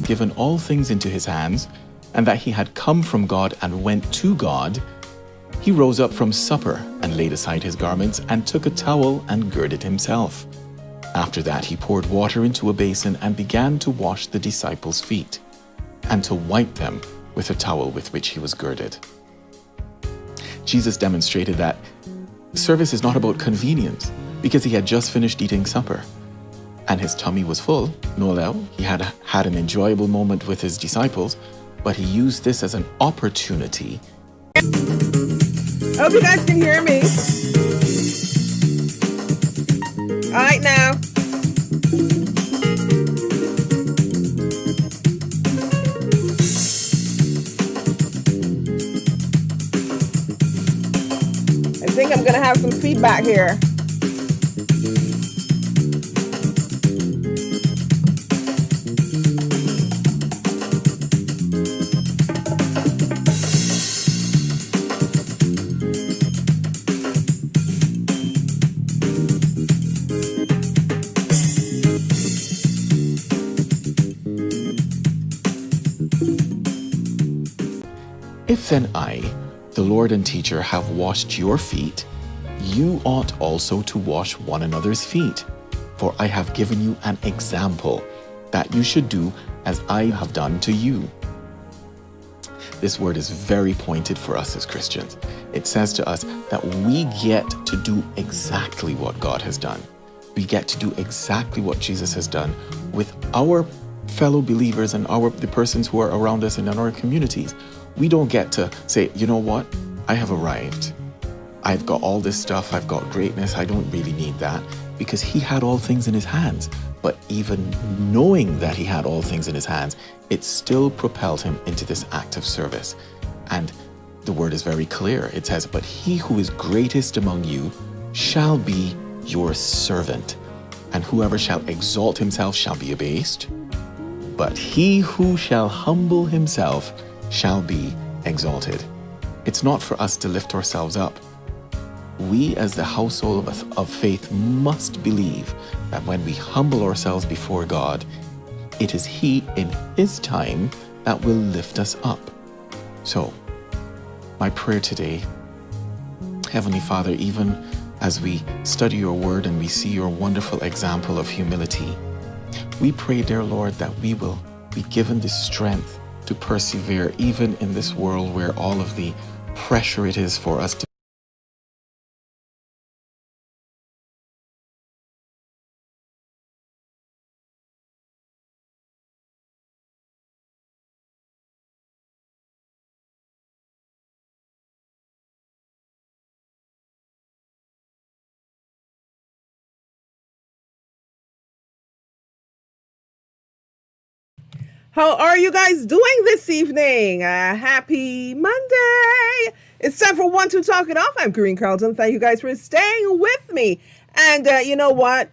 Given all things into his hands, and that he had come from God and went to God, he rose up from supper and laid aside his garments and took a towel and girded himself. After that he poured water into a basin and began to wash the disciples' feet and to wipe them with a towel with which he was girded. Jesus demonstrated that service is not about convenience, because he had just finished eating supper and his tummy was full. No doubt he had an enjoyable moment with his disciples, but he used this as an opportunity. I hope you guys can hear me. All right now. I think I'm gonna have some feedback here. If then I, the Lord and teacher, have washed your feet, you ought also to wash one another's feet. For I have given you an example, that you should do as I have done to you. This word is very pointed for us as Christians. It says to us that we get to do exactly what God has done. We get to do exactly what Jesus has done with our fellow believers and the persons who are around us and in our communities. We don't get to say, you know what, I have arrived. I've got all this stuff, I've got greatness, I don't really need that, because he had all things in his hands. But even knowing that he had all things in his hands, it still propelled him into this act of service. And the word is very clear. It says, but he who is greatest among you shall be your servant, and whoever shall exalt himself shall be abased, but he who shall humble himself shall be exalted. It's not for us to lift ourselves up. We as the household of faith must believe that when we humble ourselves before God, it is he in his time that will lift us up. So, my prayer today, Heavenly Father, even as we study your word and we see your wonderful example of humility, we pray, dear Lord, that we will be given the strength to persevere even in this world where all of the pressure it is for us to How are you guys doing this evening? Happy Monday. It's time for One Two Talk It Off. I'm Green Carlton. Thank you guys for staying with me. And you know what?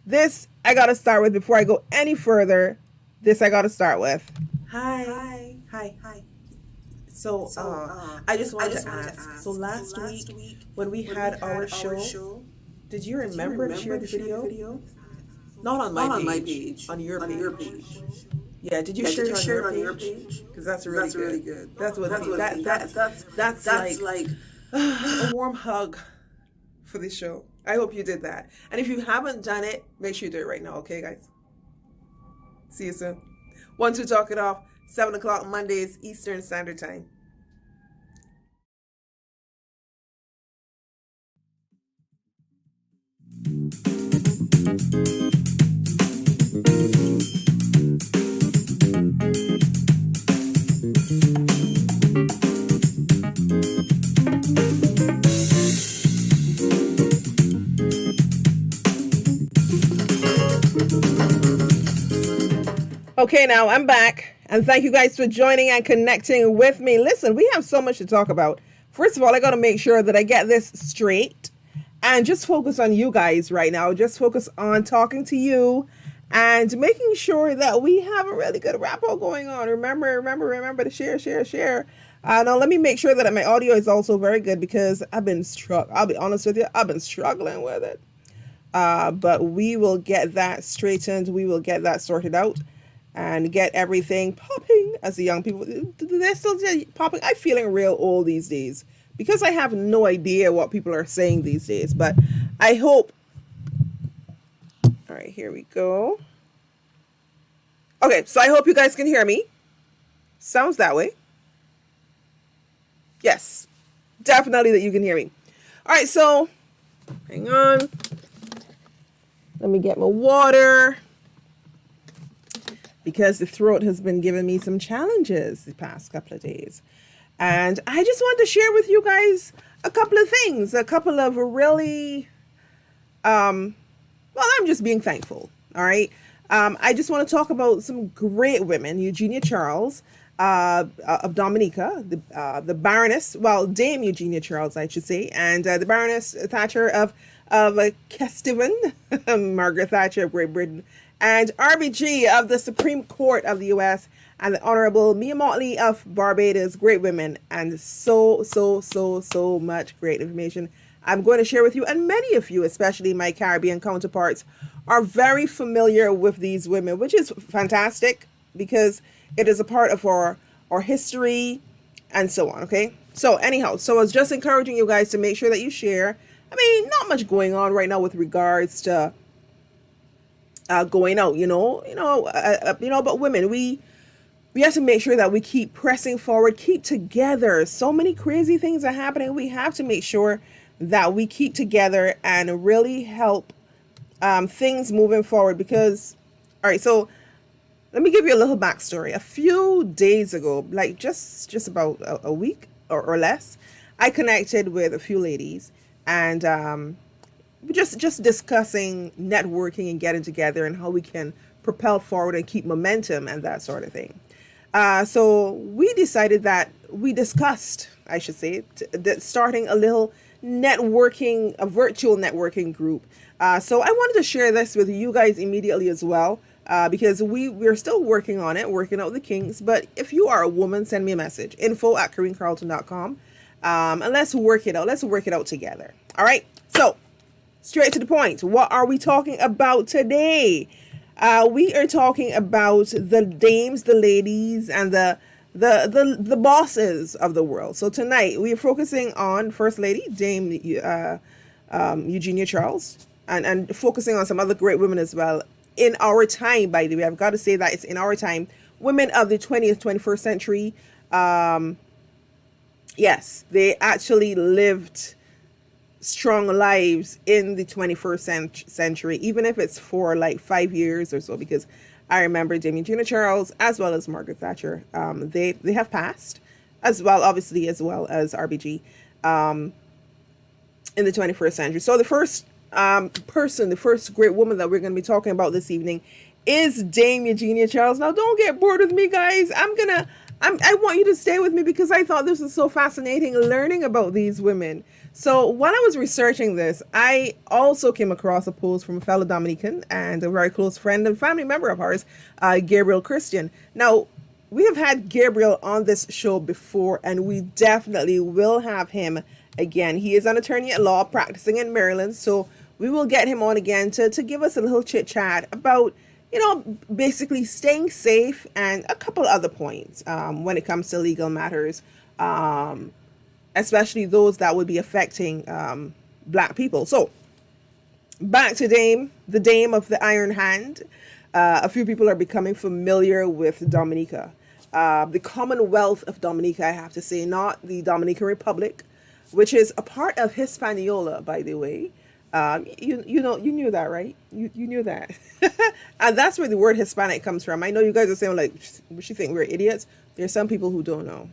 This I got to start with before I go any further. This I got to start with. Hi. So, I just wanted to ask. So last week when we had our show, did you remember to share the video? Not on my page. On your page. Yeah, did you share it on your page? Because that's really good. That's like a warm hug for the show. I hope you did that. And if you haven't done it, make sure you do it right now, okay, guys? See you soon. 1 2 Talk It Off, 7 o'clock Mondays, Eastern Standard Time. Okay, now I'm back, and thank you guys for joining and connecting with me. Listen, we have so much to talk about. First of all, I got to make sure that I get this straight and just focus on you guys right now. Just focus on talking to you and making sure that we have a really good rapport going on. Remember to share. Now let me make sure that my audio is also very good because I'll be honest with you, I've been struggling with it. But we will get that straightened. We will get that sorted out and get everything popping, as the young people, they're still popping. I'm feeling real old these days because I have no idea what people are saying these days, but I hope. All right, here we go. Okay, so I hope you guys can hear me. Sounds that way. Yes, definitely that you can hear me. All right, so hang on. Let me get my water because the throat has been giving me some challenges the past couple of days. And I just want to share with you guys a couple of things, a couple of really, I'm just being thankful. All right. I just want to talk about some great women. Eugenia Charles of Dominica, the Baroness, Dame Eugenia Charles, I should say, and the Baroness Thatcher of Kesteven, Margaret Thatcher of Great Britain, and RBG of the Supreme Court of the U.S., and the Honorable Mia Motley of Barbados. Great women, and so much great information I'm going to share with you. And many of you, especially my Caribbean counterparts, are very familiar with these women, which is fantastic because it is a part of our history and so on. Okay. So anyhow, I was just encouraging you guys to make sure that you share. I mean, not much going on right now with regards to going out, but women, we have to make sure that we keep pressing forward, keep together. So many crazy things are happening. We have to make sure that we keep together and really help things moving forward because, all right, so let me give you a little backstory. A few days ago, like just about a week or less, I connected with a few ladies and just discussing networking and getting together and how we can propel forward and keep momentum and that sort of thing. So we decided discussed, I should say, starting a little a virtual networking group. So I wanted to share this with you guys immediately as well, because we're still working on it, working out the kinks. But if you are a woman, send me a message, info@KareenCarlton.com. And let's work it out. Let's work it out together. All right. So straight to the point. What are we talking about today? We are talking about the dames, the ladies, and the bosses of the world. So tonight we are focusing on First Lady Dame Eugenia Charles, and focusing on some other great women as well in our time. By the way, I've got to say that it's in our time. Women of the 20th, 21st century. Yes, they actually lived strong lives in the 21st century, even if it's for like 5 years or so, because I remember Dame Eugenia Charles as well as Margaret Thatcher. They have passed as well, obviously, as well as RBG in the 21st century. So the first the first great woman that we're going to be talking about this evening is Dame Eugenia Charles. Now, don't get bored with me, guys. I want you to stay with me because I thought this was so fascinating learning about these women. So while I was researching this, I also came across a post from a fellow Dominican and a very close friend and family member of ours, Gabriel Christian. Now, we have had Gabriel on this show before, and we definitely will have him again. He is an attorney at law practicing in Maryland, so we will get him on again to give us a little chit chat about, basically staying safe and a couple other points when it comes to legal matters, especially those that would be affecting Black people. So back to the Dame of the Iron Hand. A few people are becoming familiar with Dominica. The Commonwealth of Dominica, I have to say, not the Dominican Republic, which is a part of Hispaniola, by the way. You knew that, right? You knew that. And that's where the word Hispanic comes from. I know you guys are saying, like, she think we're idiots. There's some people who don't know.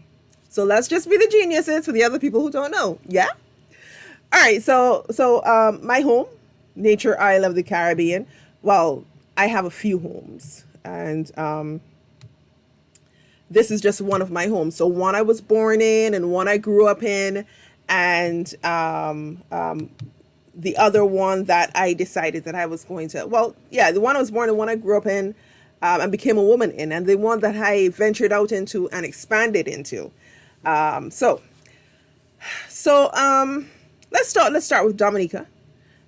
So let's just be the geniuses for the other people who don't know. Yeah? All right. So my home, Nature Isle of the Caribbean. Well, I have a few homes. And this is just one of my homes. So one I was born in and one I grew up in, and the other one that I decided that I was going to, well, yeah, the one I was born in, the one I grew up in, and became a woman in, and the one that I ventured out into and expanded into. So let's start with Dominica,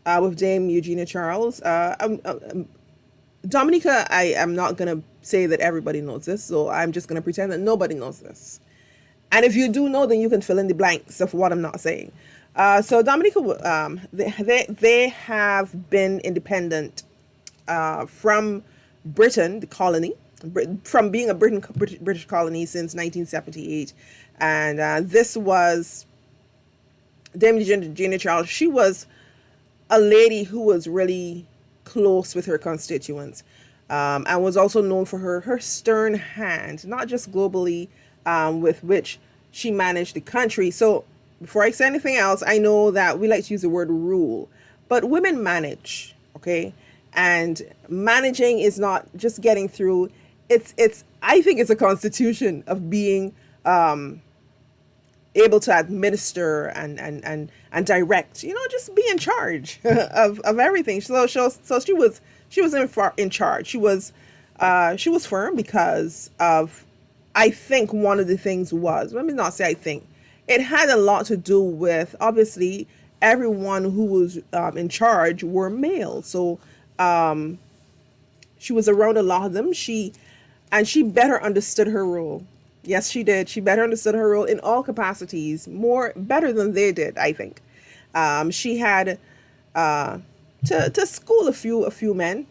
with Dame Eugenia Charles. Dominica, I am not gonna say that everybody knows this, so I'm just gonna pretend that nobody knows this. And if you do know, then you can fill in the blanks of what I'm not saying. So Dominica, they have been independent from Britain, the colony, from being a British colony since 1978. And this was Dame Eugenia Charles. She was a lady who was really close with her constituents, and was also known for her stern hand, not just globally, with which she managed the country. So before I say anything else, I know that we like to use the word rule, but women manage, okay? And managing is not just getting through. It's I think it's a constitution of being able to administer and direct, just be in charge of everything. So she was in charge. She was firm because of, I think one of the things was, let me not say I think, it had a lot to do with, obviously, everyone who was in charge were male. So she was around a lot of them. She better understood her role. Yes, she did. She better understood her role in all capacities, better than they did, I think. She had to school a few men.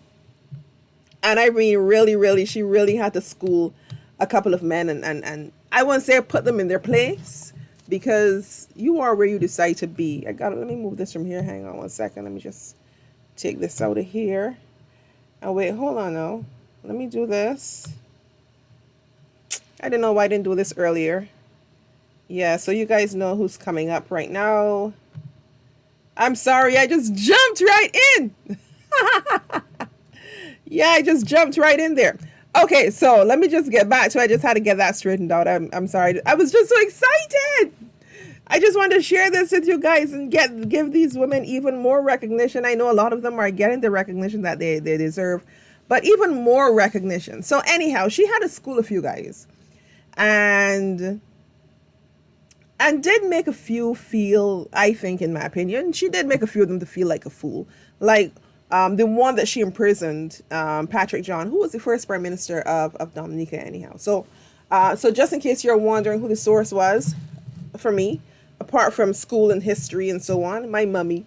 And I mean, really, she really had to school a couple of men, and I wouldn't say put them in their place, because you are where you decide to be. Let me move this from here. Hang on one second. Let me just take this out of here. Oh, wait, hold on now. Let me do this. I didn't know why I didn't do this earlier. Yeah, so you guys know who's coming up right now. I'm sorry, I just jumped right in. Yeah, I just jumped right in there. Okay, so let me just get back to it. I just had to get that straightened out. I'm sorry. I was just so excited. I just wanted to share this with you guys and give these women even more recognition. I know a lot of them are getting the recognition that they deserve, but even more recognition. So anyhow, she had to school a few guys, and did make a few feel, I think, in my opinion, she did make a few of them to feel like a fool. Like the one that she imprisoned, Patrick John, who was the first prime minister of Dominica anyhow. So just in case you're wondering who the source was for me, apart from school and history and so on, my mummy.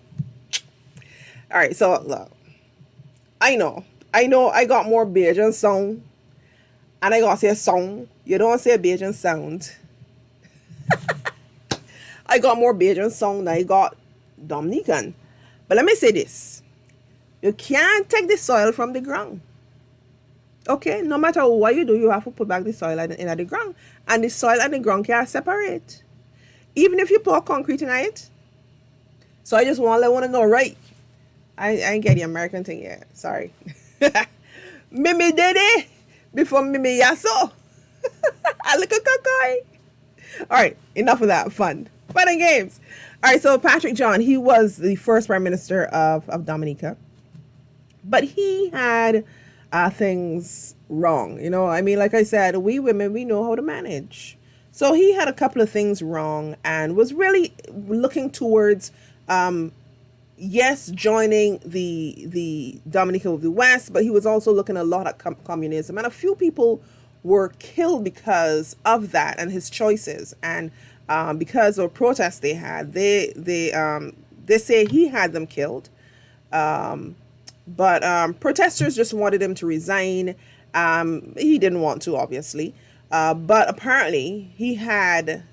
All right, so look, I know I got more Bajan sound, and I got to say song. You don't say Bajan sound. I got more Bajan song than I got Dominican. But let me say this. You can't take the soil from the ground. Okay? No matter what you do, you have to put back the soil in the ground. And the soil and the ground can't separate. Even if you pour concrete in it. So I just want to let one know, right? I ain't get the American thing yet. Sorry. Mimi did it before Mimi yaso. I look a cocoy. All right, enough of that fun and games. All right, so Patrick John, he was the first prime minister of Dominica, but he had things wrong. I mean, like I said, we women, we know how to manage. So he had a couple of things wrong and was really looking towards, yes, joining the Dominica of the West, but he was also looking a lot at communism, and a few people were killed because of that and his choices, and because of protests they had. They say he had them killed, but protesters just wanted him to resign. He didn't want to, obviously, but apparently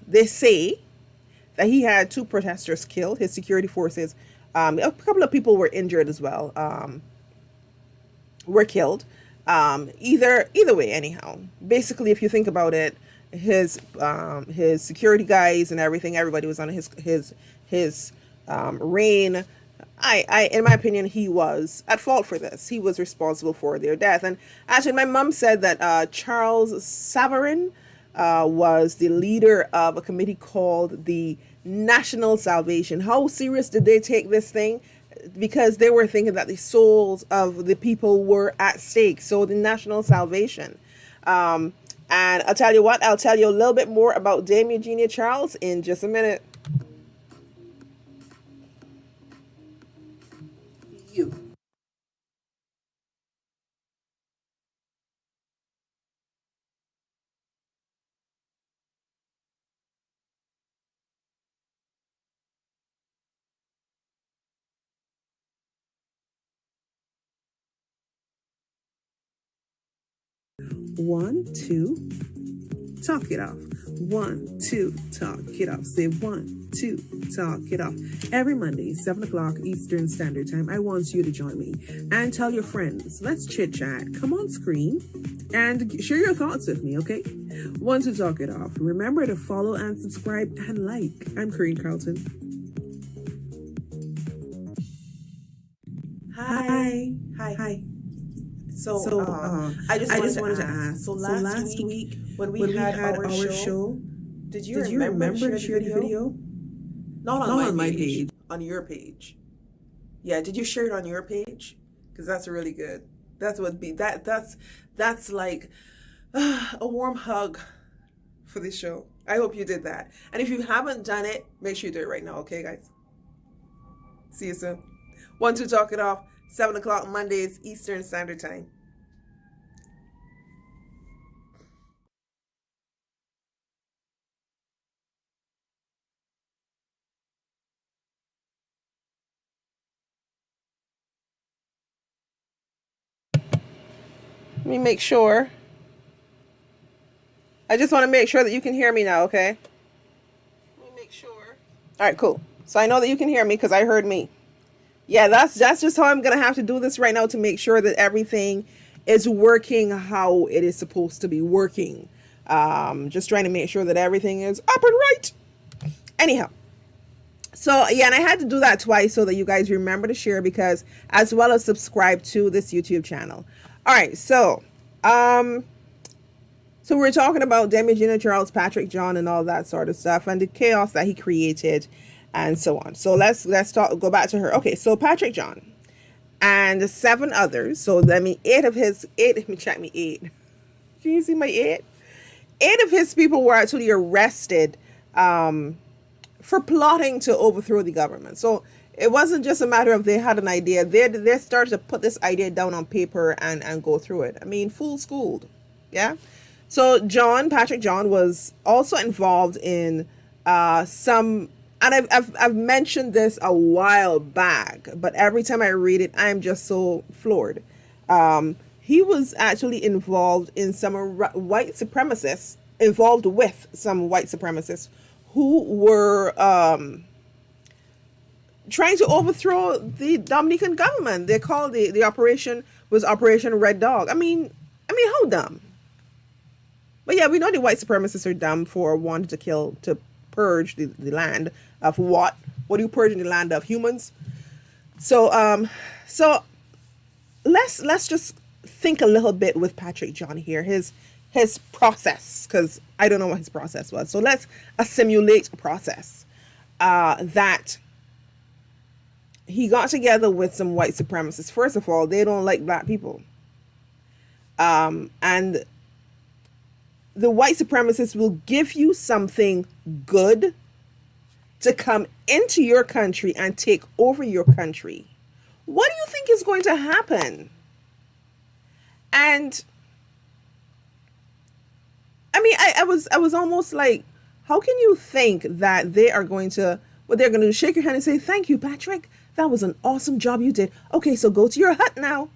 they say that he had 2 protesters killed, his security forces. A couple of people were injured as well, were killed. Either way, anyhow. Basically, if you think about it, his security guys and everything, everybody was on his reign. in my opinion, he was at fault for this. He was responsible for their death. And actually, my mom said that Charles Savarin was the leader of a committee called the National Salvation. How serious did they take this thing? Because they were thinking that the souls of the people were at stake. So the National Salvation. And I'll tell you what, I'll tell you a little bit more about Dame Eugenia Charles in just a minute. You. One, two, talk it off. 1, 2, talk it off. Say 1, 2, talk it off. Every Monday, 7 o'clock Eastern Standard Time, I want you to join me and tell your friends. Let's chit chat. Come on screen and share your thoughts with me, okay? 1, 2, talk it off. Remember to follow and subscribe and like. I'm Corinne Carlton. Hi. So, I just wanted to ask. So last week when we had our show, did you remember to share the video? Not on my page. On your page. Yeah, did you share it on your page? Because that's really good. That's like a warm hug for the show. I hope you did that. And if you haven't done it, make sure you do it right now, okay, guys? See you soon. 1, 2, talk it off. 7 o'clock Mondays, Eastern Standard Time. Let me make sure. I just want to make sure that you can hear me now, okay? Let me make sure. All right, cool. So I know that you can hear me because I heard me. Yeah, that's just how I'm going to have to do this right now to make sure that everything is working how it is supposed to be working. Just trying to make sure that everything is up and right. Anyhow. So, yeah, and I had to do that twice so that you guys remember to share because as well as subscribe to this YouTube channel. All right, so we're talking about Dame Eugenia Charles, Patrick John, and all that sort of stuff, and the chaos that he created, and so on. So let's go back to her. Okay, so Patrick John and 7 others. So let me 8. Let me check me 8. Can you see my 8? 8 of his people were actually arrested for plotting to overthrow the government. So it wasn't just a matter of they had an idea. They started to put this idea down on paper and go through it. I mean, fool schooled. Yeah. So Patrick John was also involved in some, and I've mentioned this a while back, but every time I read it, I'm just so floored. He was actually involved with some white supremacists who were trying to overthrow the Dominican government. They called the operation was Operation Red Dog. I mean, how dumb? But yeah, we know the white supremacists are dumb for wanting to purge the land of what? What are you purging the land of? Humans? So let's just think a little bit with Patrick John here. His process, because I don't know what his process was. So let's simulate a process that he got together with some white supremacists. First of all, they don't like black people. And the white supremacists will give you something good to come into your country and take over your country. What do you think is going to happen? And I mean, I was almost like, how can you think that they are going to, what they're going to do, shake your hand and say, thank you, Patrick. That was an awesome job you did. Okay, so go to your hut now.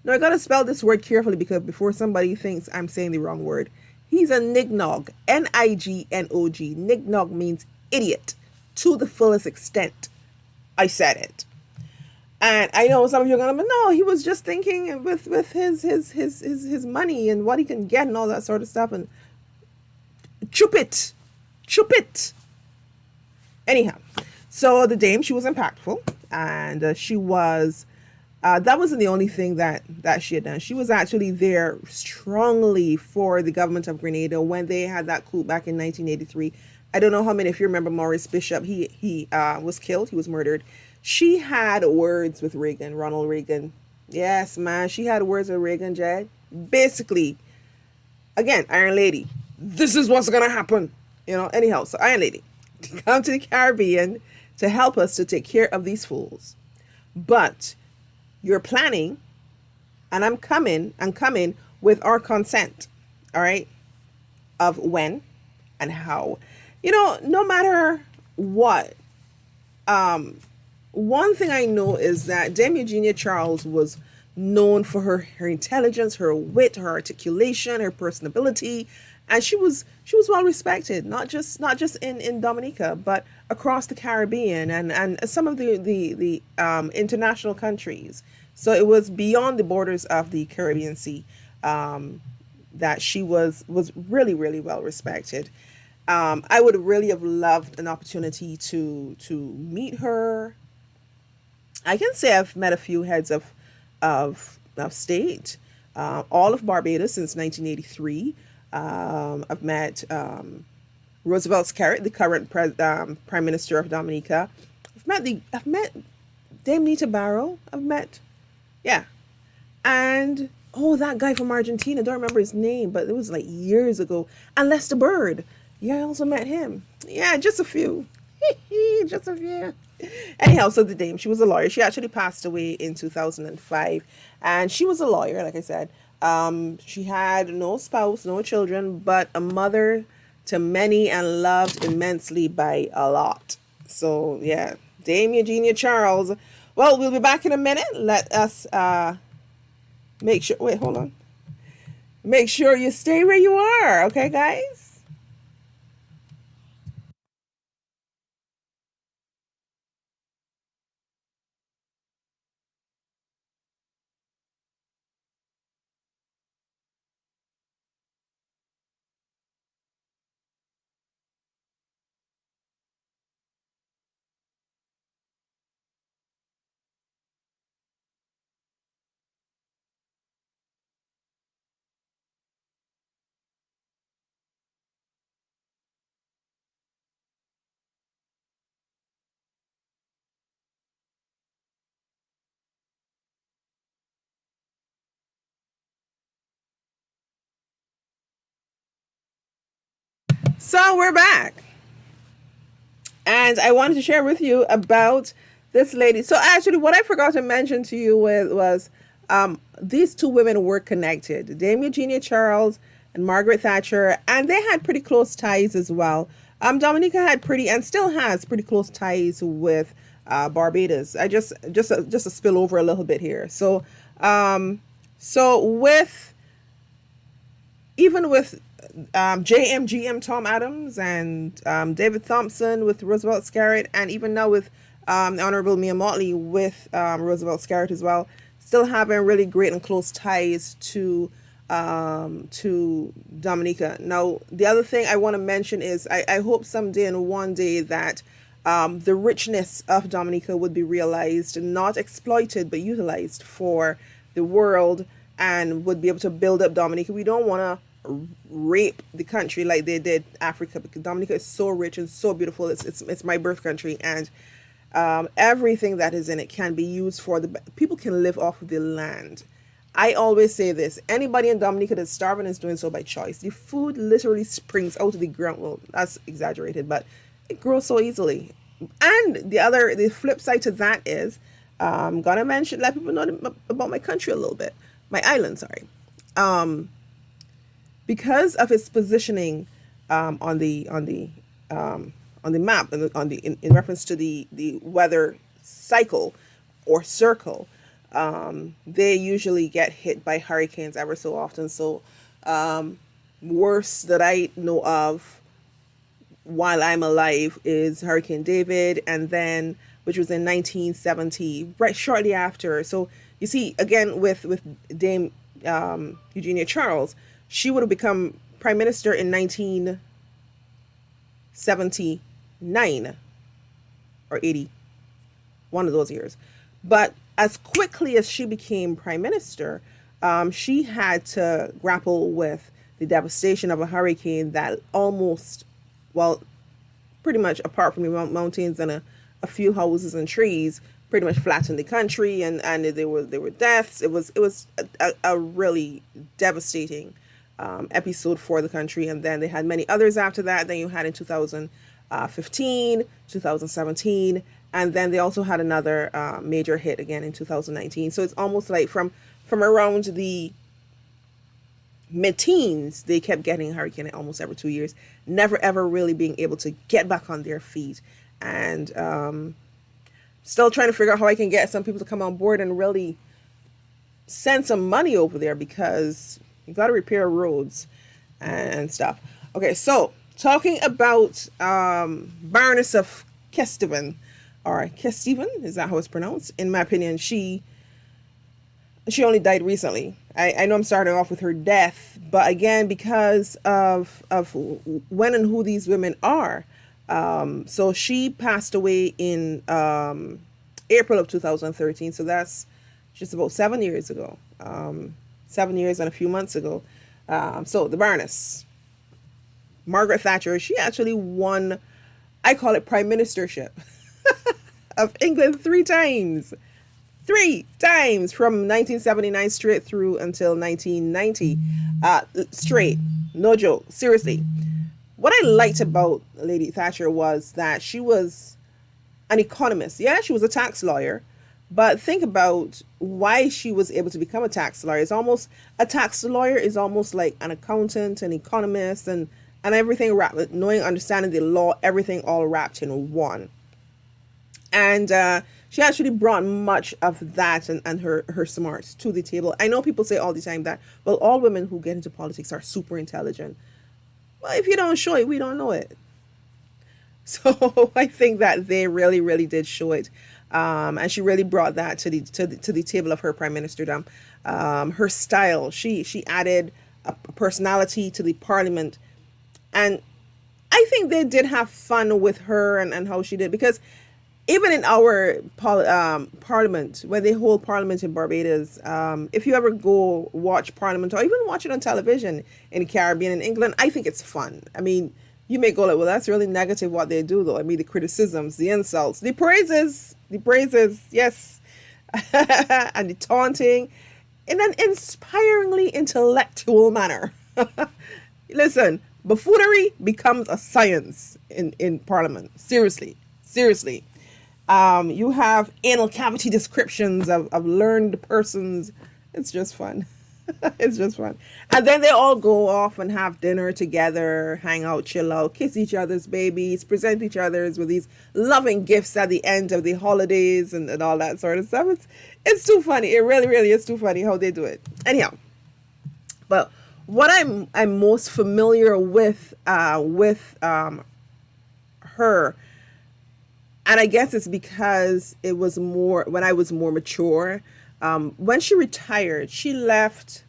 Now, I got to spell this word carefully because before somebody thinks I'm saying the wrong word. He's a nignog, N-I-G-N-O-G. Nignog means idiot to the fullest extent. I said it. And I know some of you are going to be, no, he was just thinking with his money and what he can get and all that sort of stuff. And chup it. Anyhow, so the dame, she was impactful. and she was. That wasn't the only thing that she had done. She was actually there strongly for the government of Grenada when they had that coup back in 1983. I don't know how many of you remember Maurice Bishop. He was killed. He was murdered. She had words with Reagan, Ronald Reagan. Yes, man, she had words with Reagan, Jed. Basically, again, Iron Lady. This is what's gonna happen. Anyhow, so Iron Lady come to the Caribbean to help us to take care of these fools. But you're planning, and I'm coming with our consent, all right, of when and how. No matter what, one thing I know is that Dame Eugenia Charles was known for her intelligence, her wit, her articulation, her personability, and she was well respected, not just in Dominica, but across the Caribbean and some of the international countries. So it was beyond the borders of the Caribbean Sea that she was really, really well respected. I would really have loved an opportunity to meet her. I can say I've met a few heads of state, all of Barbados since 1983. I've met Roosevelt Scarrett, the current Prime Minister of Dominica. I've met Dame Nita Barrow. Yeah, and that guy from Argentina. I don't remember his name, but it was like years ago. And Lester Bird. Yeah, I also met him. Yeah, just a few. Just a few. Anyhow, so the dame, she was a lawyer. She actually passed away in 2005. And she was a lawyer, like I said. She had no spouse, no children, but a mother to many and loved immensely by a lot. So, yeah, Dame Eugenia Charles. Well, we'll be back in a minute. Let us make sure. Wait, hold on. Make sure you stay where you are. Okay, guys? So we're back. And I wanted to share with you about this lady. So actually, what I forgot to mention to you was these two women were connected. Dame Eugenia Charles and Margaret Thatcher. And they had pretty close ties as well. Dominica had pretty, and still has pretty close ties with Barbados. I just to spill over a little bit here. So with even with JMGM Tom Adams and David Thompson with Roosevelt Scarrett, and even now with the Honorable Mia Motley with Roosevelt Scarrett as well, still having really great and close ties to Dominica. Now, the other thing I want to mention is I hope someday and one day that the richness of Dominica would be realized, not exploited, but utilized for the world, and would be able to build up Dominica. We don't want to rape the country like they did Africa, because Dominica is so rich and so beautiful. It's my birth country, and everything that is in it can be used for people can live off of the land. I always say this: anybody in Dominica that's starving is doing so by choice. The food literally springs out of the ground. Well, that's exaggerated, but it grows so easily. And the flip side to that is, I'm gonna let people know about my country a little bit, my island. Sorry. Because of its positioning on the map, and in reference to the weather cycle or circle, they usually get hit by hurricanes ever so often. So worst that I know of while I'm alive is Hurricane David, and then which was in 1970, right shortly after. So you see, again with Dame Eugenia Charles, she would have become prime minister in 1979 or 80. one of those years. But as quickly as she became prime minister, she had to grapple with the devastation of a hurricane that almost, well, pretty much apart from the mountains and a few houses and trees, pretty much flattened the country, and there were deaths. It was a really devastating episode for the country. And then they had many others after that. Then you had in 2015, 2017, and then they also had another major hit again in 2019. So it's almost like from around the mid-teens, they kept getting a hurricane almost every 2 years, never ever really being able to get back on their feet. And still trying to figure out how I can get some people to come on board and really send some money over there, because you got to repair roads and stuff. Okay, so talking about Baroness of Kesteven, or Kesteven, is that how it's pronounced? In my opinion, she only died recently. I know I'm starting off with her death, but again, because of when and who these women are. So she passed away in April of 2013. So that's just about 7 years ago. 7 years and a few months ago. So the Baroness, Margaret Thatcher, she actually won, I call it prime ministership of England 3 times. 3 times from 1979 straight through until 1990. Straight. No joke. Seriously. What I liked about Lady Thatcher was that she was an economist. Yeah, she was a tax lawyer. But think about why she was able to become a tax lawyer. A tax lawyer is almost like an accountant, an economist, and everything wrapped, knowing, understanding the law, everything all wrapped in one. And she actually brought much of that and her smarts to the table. I know people say all the time that, well, all women who get into politics are super intelligent. Well, if you don't show it, we don't know it. So I think that they really, really did show it. And she really brought that to the table of her prime ministerdom. Her style, she added a personality to the parliament. And I think they did have fun with her and how she did, because even in our parliament, when they hold parliament in Barbados, if you ever go watch parliament or even watch it on television in the Caribbean and England, I think it's fun. I mean, you may go like, well, that's really negative what they do, though. I mean, the criticisms, the insults, the praises, yes, and the taunting in an inspiringly intellectual manner. Listen, buffoonery becomes a science in parliament. Seriously. You have anal cavity descriptions of learned persons. It's just fun. It's just fun. And then they all go off and have dinner together, hang out, chill out, kiss each other's babies, present each other's with these loving gifts at the end of the holidays and all that sort of stuff. It's too funny. It really, really is too funny how they do it. Anyhow, but what I'm most familiar with her, and I guess it's because it was more when I was more mature. When she retired, she left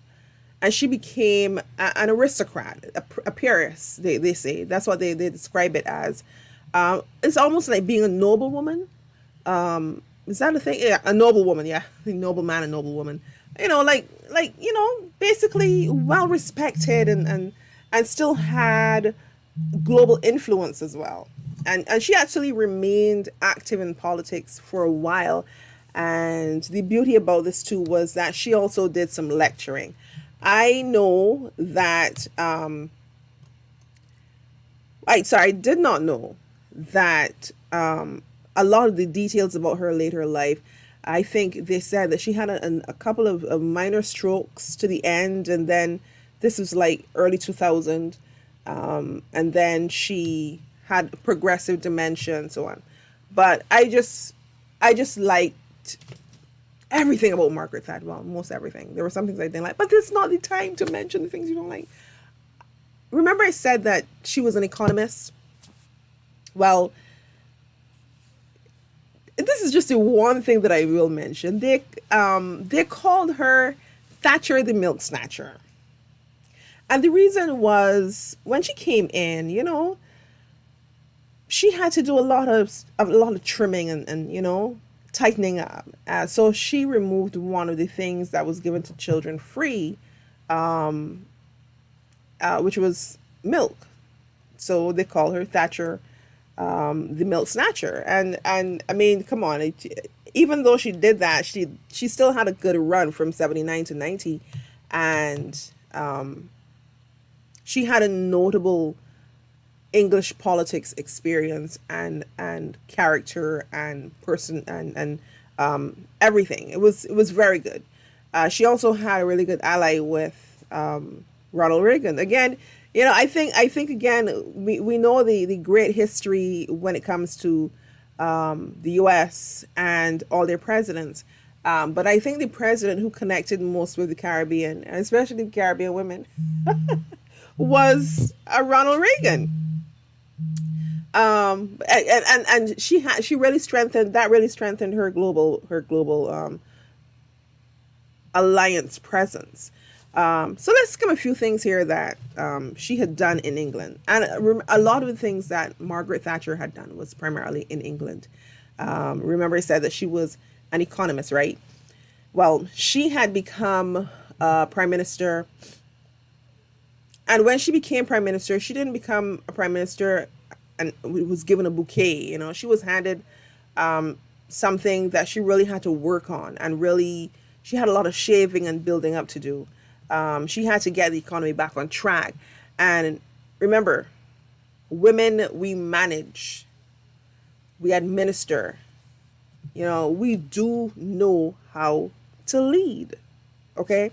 and she became an aristocrat, a peeress, they say. That's what they describe it as. It's almost like being a noblewoman. Is that a thing? Yeah, a noblewoman, yeah. A nobleman, a noblewoman. Basically well respected and still had global influence as well. And she actually remained active in politics for a while. And the beauty about this too was that she also did some lecturing. I know that I did not know that a lot of the details about her later life. I think they said that she had a couple of minor strokes to the end, and then this was like early 2000, and then she had progressive dementia and so on. But I just liked everything about Margaret Thatcher. Well, most everything. There were some things I didn't like, but this is not the time to mention the things you don't like. Remember I said that she was an economist? Well, this is just the one thing that I will mention. They called her Thatcher the Milk Snatcher. And the reason was when she came in, she had to do a lot of trimming and tightening up. So she removed one of the things that was given to children free, which was milk. So they call her Thatcher, the milk snatcher. And I mean, come on, even though she did that, she still had a good run from 79 to 90, and she had a notable English politics experience and character and person and everything. It was very good. She also had a really good ally with Ronald Reagan. Again, you know, I think again we know the great history when it comes to the U.S. and all their presidents. But I think the president who connected most with the Caribbean, and especially the Caribbean women, was Ronald Reagan. And she really strengthened her global alliance presence. So let's skim a few things here that she had done in England, and a lot of the things that Margaret Thatcher had done was primarily in England. Remember, I said that she was an economist, right? Well, she had become prime minister, and when she became prime minister, she didn't become a prime minister and was given a bouquet. You know, she was handed something that she really had to work on, and really she had a lot of shaving and building up to do. She had to get the economy back on track. And remember, women, we manage, we administer, you know, we do know how to lead. Okay.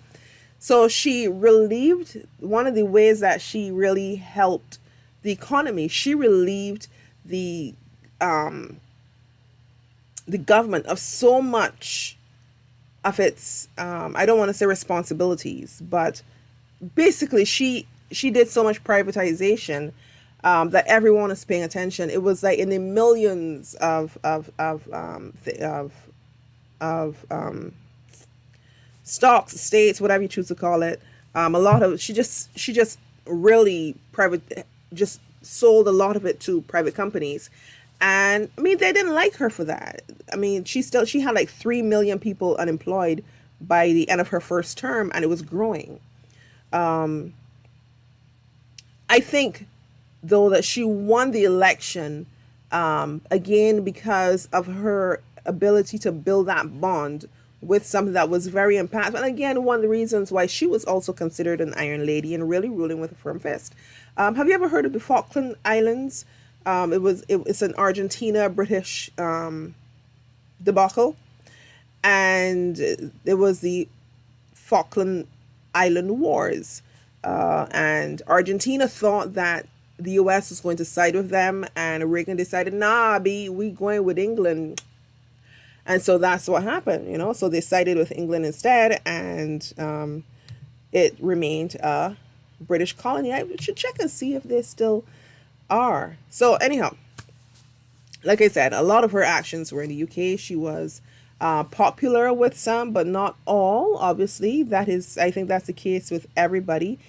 So she relieved, one of the ways that she really helped the economy, she relieved the government of so much of its, I don't want to say responsibilities, but basically she did so much privatization that everyone is paying attention. It was like in the millions of stocks, states, whatever you choose to call it. A lot of she just really just sold a lot of it to private companies. And I mean, they didn't like her for that. I mean, she had like 3 million people unemployed by the end of her first term, and it was growing. I think, though, that she won the election again because of her ability to build that bond with something that was very impactful. And again, one of the reasons why she was also considered an Iron Lady and really ruling with a firm fist. Have you ever heard of the Falkland Islands? It's an Argentina British debacle, and it was the Falkland Island Wars, and Argentina thought that the U.S. was going to side with them, and Reagan decided, nah, we going with England. And so that's what happened, you know. So they sided with England instead, and it remained a British colony. I should check and see if they still are. So anyhow, like I said, a lot of her actions were in the UK. She was popular with some, but not all. Obviously, I think that's the case with everybody.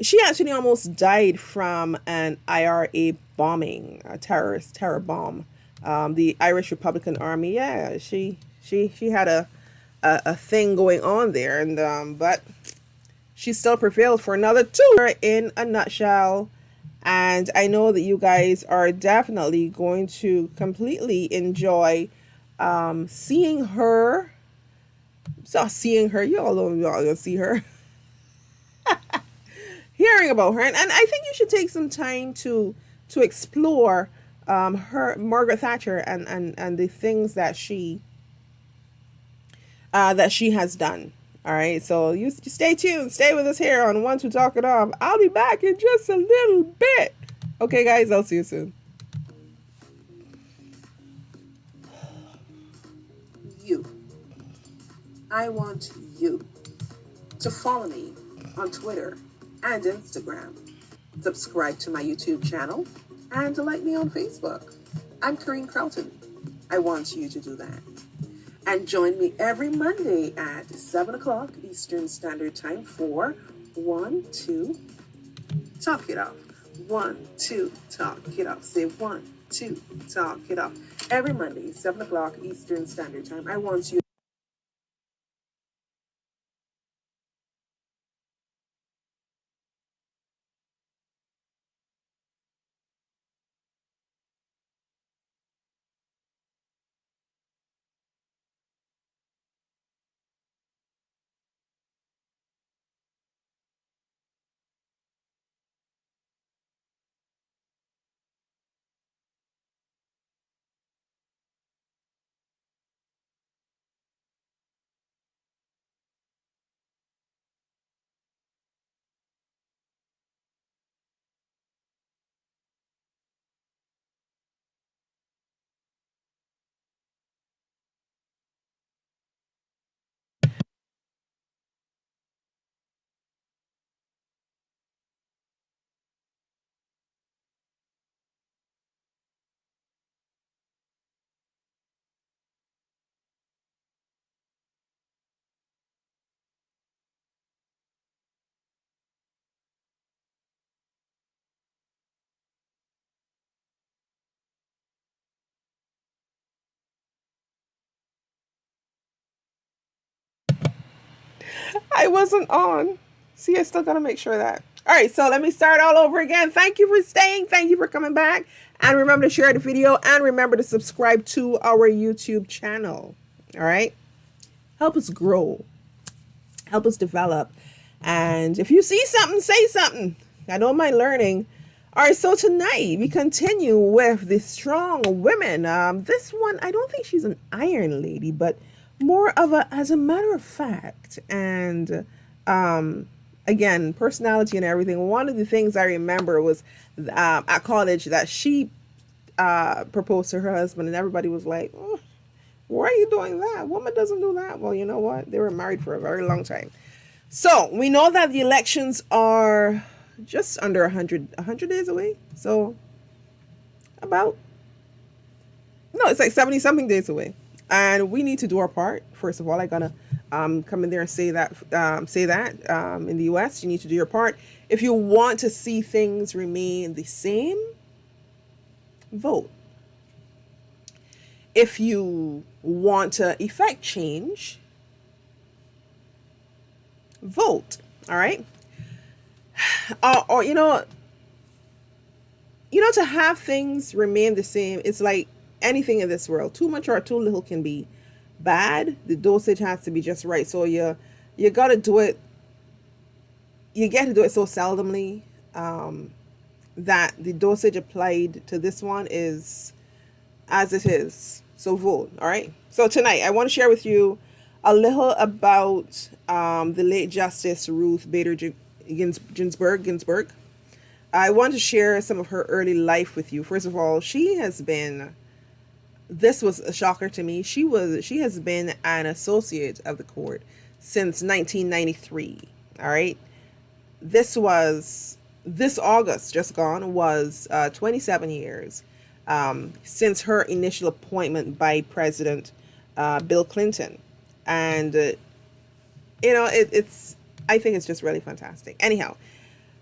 She actually almost died from an IRA bombing, a terror bomb. The Irish Republican Army. Yeah, she had a thing going on there, and but she still prevailed for another 2 in a nutshell. And I know that you guys are definitely going to completely enjoy seeing her. So seeing her, you all know y'all gonna see her. Hearing about her, and I think you should take some time to explore her, Margaret Thatcher, and the things that she has done. All right, so you stay tuned. Stay with us here on One to Talk It Off. I'll be back in just a little bit. Okay, guys, I'll see you soon. I want you to follow me on Twitter and Instagram. Subscribe to my YouTube channel and to like me on Facebook. I'm Corinne Carlton. I want you to do that. And join me every Monday at 7 o'clock Eastern Standard Time for 1, 2, Talk It Off. 1, 2, Talk It Off. Say 1, to talk it up. Every Monday, 7 o'clock Eastern Standard Time. I want you. I wasn't on. See, I still gotta make sure of that. All right, so let me start all over again. Thank you for staying. Thank you for coming back. And remember to share the video and remember to subscribe to our YouTube channel. All right? Help us grow. Help us develop. And if you see something, say something. I don't mind learning. All right, so tonight we continue with the strong women. This one, I don't think she's an iron lady, but more of a, as a matter of fact, and again, personality and everything. One of the things I remember was at college that she proposed to her husband, and everybody was like, oh, why are you doing that? Woman doesn't do that. Well, you know what? They were married for a very long time. So we know that the elections are just under 100 days away. So about, no, it's like 70 something days away. And we need to do our part. First of all, I gotta come in there and say that in the US, you need to do your part. If you want to see things remain the same, vote. If you want to effect change, vote. All right. Or to have things remain the same, it's like anything in this world. Too much or too little can be bad. The dosage has to be just right. So you got to do it. You get to do it so seldomly that the dosage applied to this one is as it is. So vote. All right. So tonight I want to share with you a little about the late Justice Ruth Bader Ginsburg. I want to share some of her early life with you. First of all, she has been, this was a shocker to me. She has been an associate of the court since 1993. All right. This August just gone was 27 years since her initial appointment by President Bill Clinton. And, I think it's just really fantastic. Anyhow,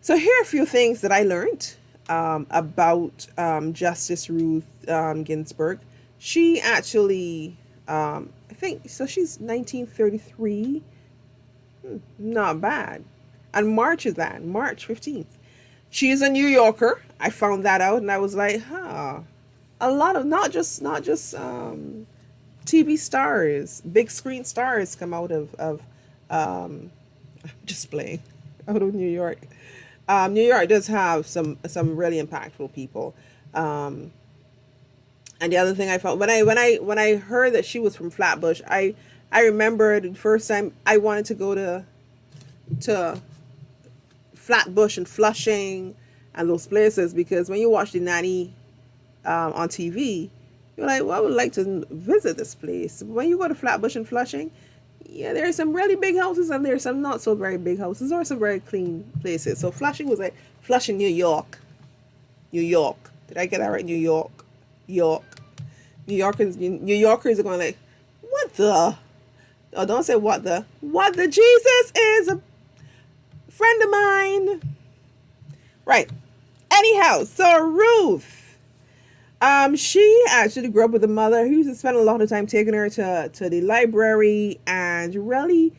so here are a few things that I learned about Justice Ruth Ginsburg. She actually, I think, so she's 1933. Not bad. And March 15th. She is a New Yorker. I found that out and I was like, a lot of, not just TV stars, big screen stars come out of just playing, out of New York. New York does have some really impactful people. And the other thing I felt when I heard that she was from Flatbush, I remember the first time I wanted to go to Flatbush and Flushing and those places, because when you watch the nanny on TV, you're like, well, I would like to visit this place. But when you go to Flatbush and Flushing, yeah, there are some really big houses and there are some not so very big houses or some very clean places. So Flushing was like Flushing, New York. Did I get that right? New York. New Yorkers are going like, what the? Oh, don't say what the. What the? Jesus is a friend of mine. Right. Anyhow, so Ruth. She actually grew up with a mother who used to spend a lot of time taking her to the library and really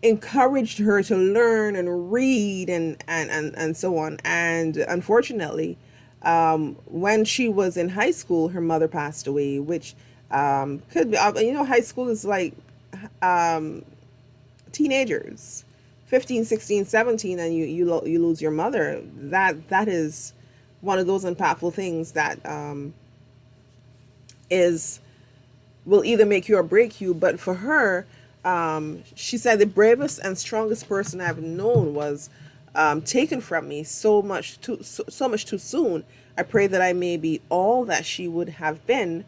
encouraged her to learn and read and so on. And unfortunately, when she was in high school, her mother passed away, which could be, high school is like um, teenagers, 15, 16, 17, and you lose your mother. That is one of those impactful things that is will either make you or break you. But for her, she said the bravest and strongest person I've known was taken from me so much too soon. I pray that I may be all that she would have been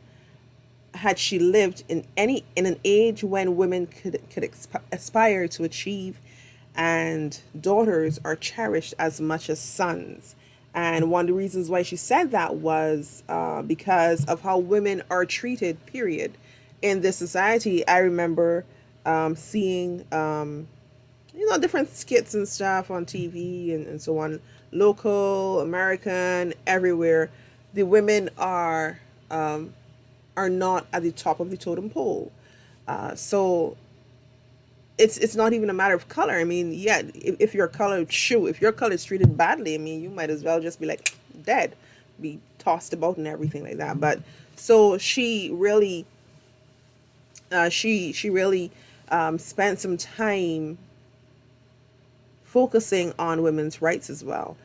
had she lived in an age when women could aspire to achieve, and daughters are cherished as much as sons. And one of the reasons why she said that was because of how women are treated, period, in this society. I remember seeing, different skits and stuff on TV and so on, local, American, everywhere. The women are not at the top of the totem pole. So it's not even a matter of color. I mean, yeah, if your color is treated badly, I mean, you might as well just be like dead, be tossed about and everything like that. But so she really, she really spent some time focusing on women's rights as well.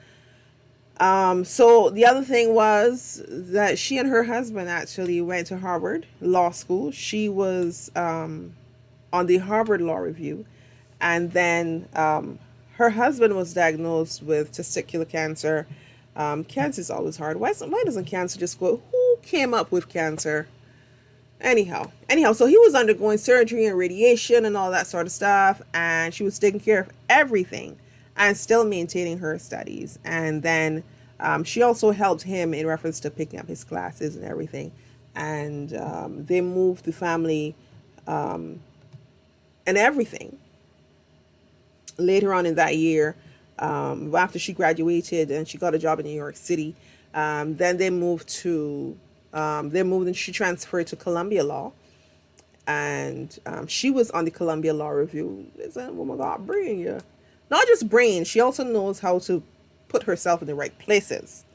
So the other thing was that she and her husband actually went to Harvard Law School. She was on the Harvard Law Review, and then her husband was diagnosed with testicular cancer. Cancer is always hard. Why doesn't cancer just go? Who came up with cancer? Anyhow, so he was undergoing surgery and radiation and all that sort of stuff, and she was taking care of everything and still maintaining her studies. And then she also helped him in reference to picking up his classes and everything. And they moved the family and everything later on in that year. After she graduated and she got a job in New York City, then they moved and she transferred to Columbia Law. And she was on the Columbia Law Review. Listen, woman got brain, yeah. Not just brain, she also knows how to put herself in the right places.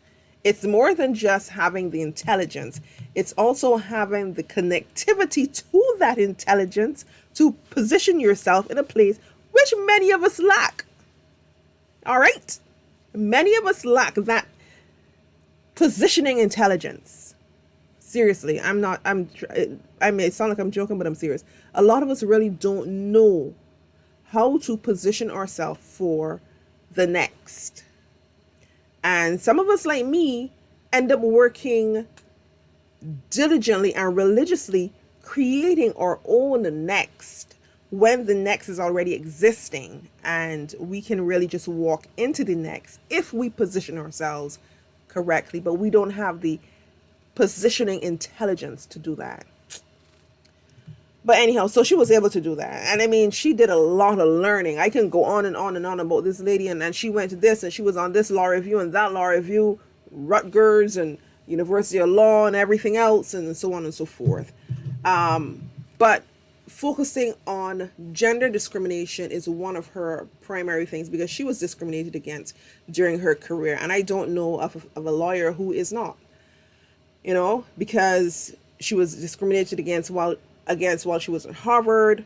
It's more than just having the intelligence. It's also having the connectivity to that intelligence to position yourself in a place which many of us lack. All right? Many of us lack that positioning intelligence. Seriously, I mean, it sounds like I'm joking, but I'm serious. A lot of us really don't know how to position ourselves for the next. And some of us, like me, end up working diligently and religiously creating our own next when the next is already existing. And we can really just walk into the next if we position ourselves correctly, but we don't have the positioning intelligence to do that. But anyhow, so she was able to do that. And I mean, she did a lot of learning. I can go on and on and on about this lady. And she went to this and she was on this law review and that law review, Rutgers and University of Law and everything else and so on and so forth. But focusing on gender discrimination is one of her primary things because she was discriminated against during her career. And I don't know of a lawyer who is not, because she was discriminated against while she was at Harvard,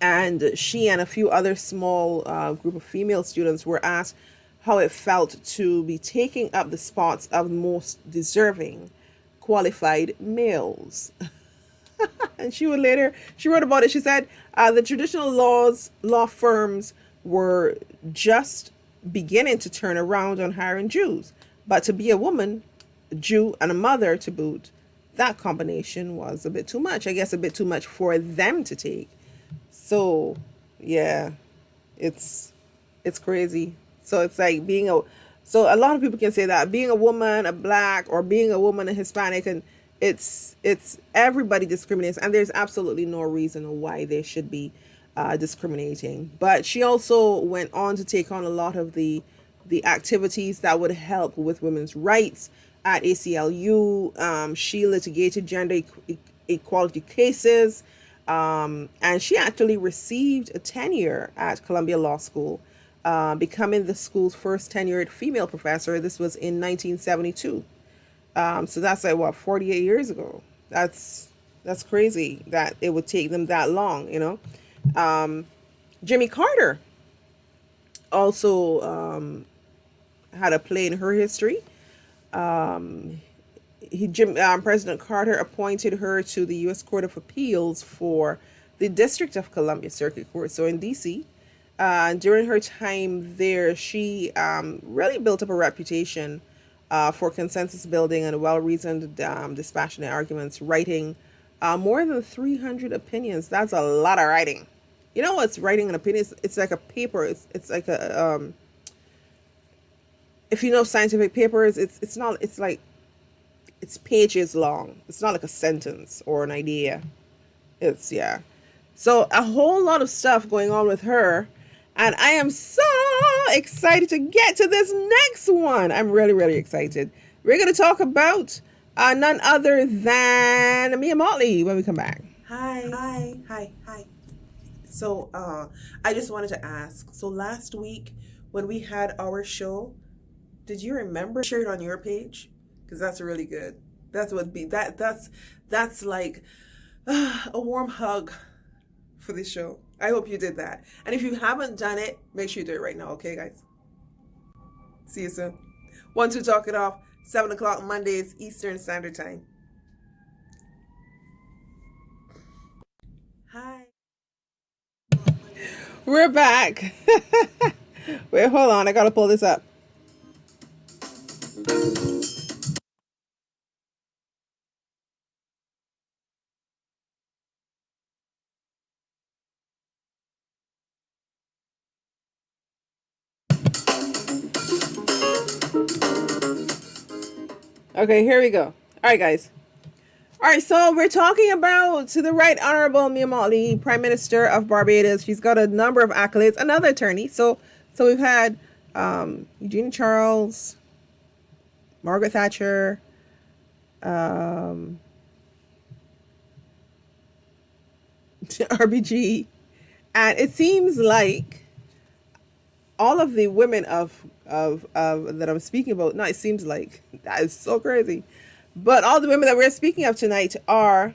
and she and a few other small group of female students were asked how it felt to be taking up the spots of most deserving qualified males. And she wrote about it. She said the traditional law firms were just beginning to turn around on hiring Jews, but to be a woman, a Jew, and a mother to boot, that combination was a bit too much. I guess a bit too much for them to take. So, yeah, it's crazy. So it's like so a lot of people can say that being a woman, a black, or being a woman, a Hispanic, and it's everybody discriminates, and there's absolutely no reason why they should be discriminating. But she also went on to take on a lot of the activities that would help with women's rights. at ACLU. She litigated gender equality cases, and she actually received a tenure at Columbia Law School, becoming the school's first tenured female professor. This was in 1972. So that's like what, 48 years ago. That's crazy that it would take them that long, you know. Jimmy Carter also had a play in her history. President Carter appointed her to the U.S. Court of Appeals for the District of Columbia Circuit Court, so in D.C. During her time there, she really built up a reputation for consensus building and well-reasoned, dispassionate arguments, writing more than 300 opinions. That's a lot of writing. You know what's writing an opinion? It's like a paper. It's like a if you know scientific papers, it's not. It's like it's pages long. It's not like a sentence or an idea. It's yeah. So a whole lot of stuff going on with her. And I am so excited to get to this next one. I'm really, really excited. We're going to talk about none other than Mia Motley when we come back. Hi. So, I just wanted to ask. So last week when we had our show, did you remember share it on your page? Because that's really good. That's like a warm hug for this show. I hope you did that. And if you haven't done it, make sure you do it right now. Okay, guys? See you soon. 1, 2, talk it off. 7 o'clock Mondays, Eastern Standard Time. Hi. We're back. Wait, hold on. I got to pull this up. Okay, here we go. All right, guys. All right, so we're talking about to the Right Honorable Mia Motley, Prime Minister of Barbados. She's got a number of accolades. Another attorney. So we've had Eugenia Charles, Margaret Thatcher, RBG, and it seems like all of the women of that I'm speaking about. No, it seems like that is so crazy. But all the women that we're speaking of tonight are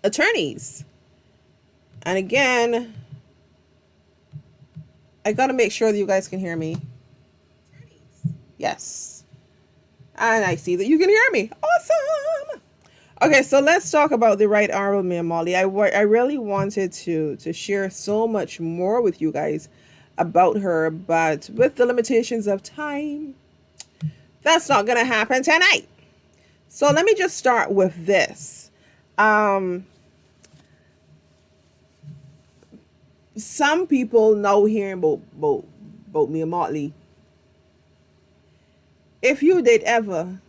attorneys. And again, I got to make sure that you guys can hear me. Yes. And I see that you can hear me. Awesome. Okay, so let's talk about the Right Honorable Mia Motley. I really wanted to share so much more with you guys about her, but with the limitations of time, that's not going to happen tonight. So let me just start with this. Some people know hearing about Mia Motley. If you did ever,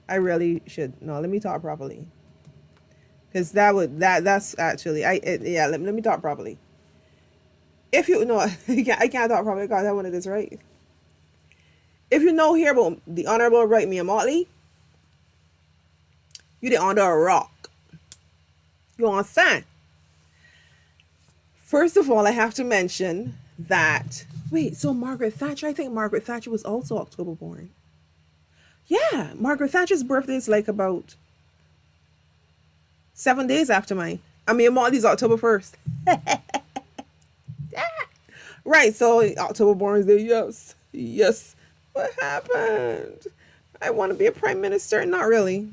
I really should. No, let me talk properly. Because that's actually, let me talk properly. If you know, I can't talk properly because I wanted this right. If you know here about the Honorable Right Mia Motley, you the under a rock. You understand? First of all, I have to mention that, wait, so Margaret Thatcher, I think Margaret Thatcher was also October born. Yeah, Margaret Thatcher's birthday is like about 7 days after mine. I mean, Motley's October 1st. Right, so October born day, yes. What happened? I want to be a prime minister. Not really.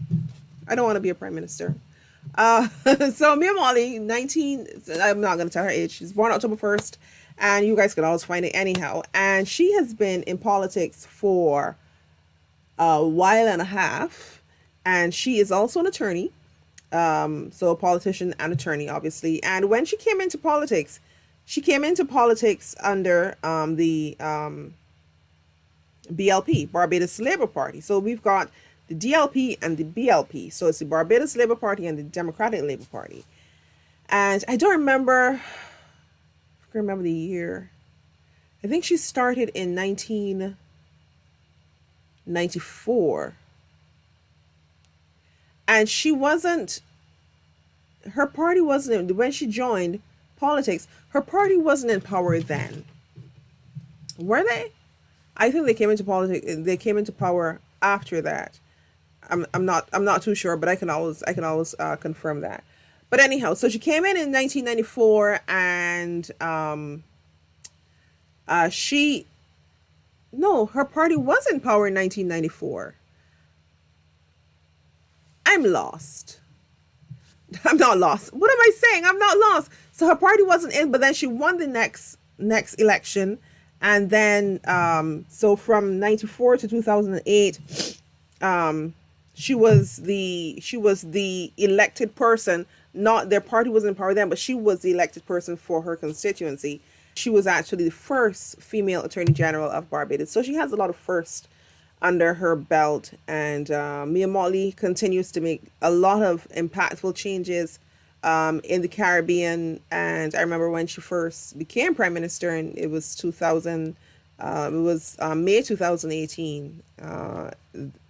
I don't want to be a prime minister. So Mia Motley, 19, I'm not going to tell her age. She's born October 1st, and you guys can always find it anyhow. And she has been in politics for a while and a half, and she is also an attorney. So a politician and attorney, obviously. And when she came into politics under the BLP, Barbados Labour Party. So we've got the DLP and the BLP. So it's the Barbados Labour Party and the Democratic Labour Party. And I don't remember, I can remember the year. I think she started in 1994. And she wasn't, her party wasn't, when she joined politics, her party wasn't in power then. Were they? I think they came into politics, they came into power after that. I'm not too sure, but I can always confirm that. But anyhow, so she came in 1994, and she no, her party was in power in 1994. I'm lost. I'm not lost. What am I saying? I'm not lost. So her party wasn't in, but then she won the next election, and then so from 94 to 2008, she was the elected person. Not their party was in power then, but she was the elected person for her constituency. She was actually the first female attorney general of Barbados. So she has a lot of first under her belt. And Mia Motley continues to make a lot of impactful changes in the Caribbean. And I remember when she first became prime minister, and it was 2000. It was May 2018.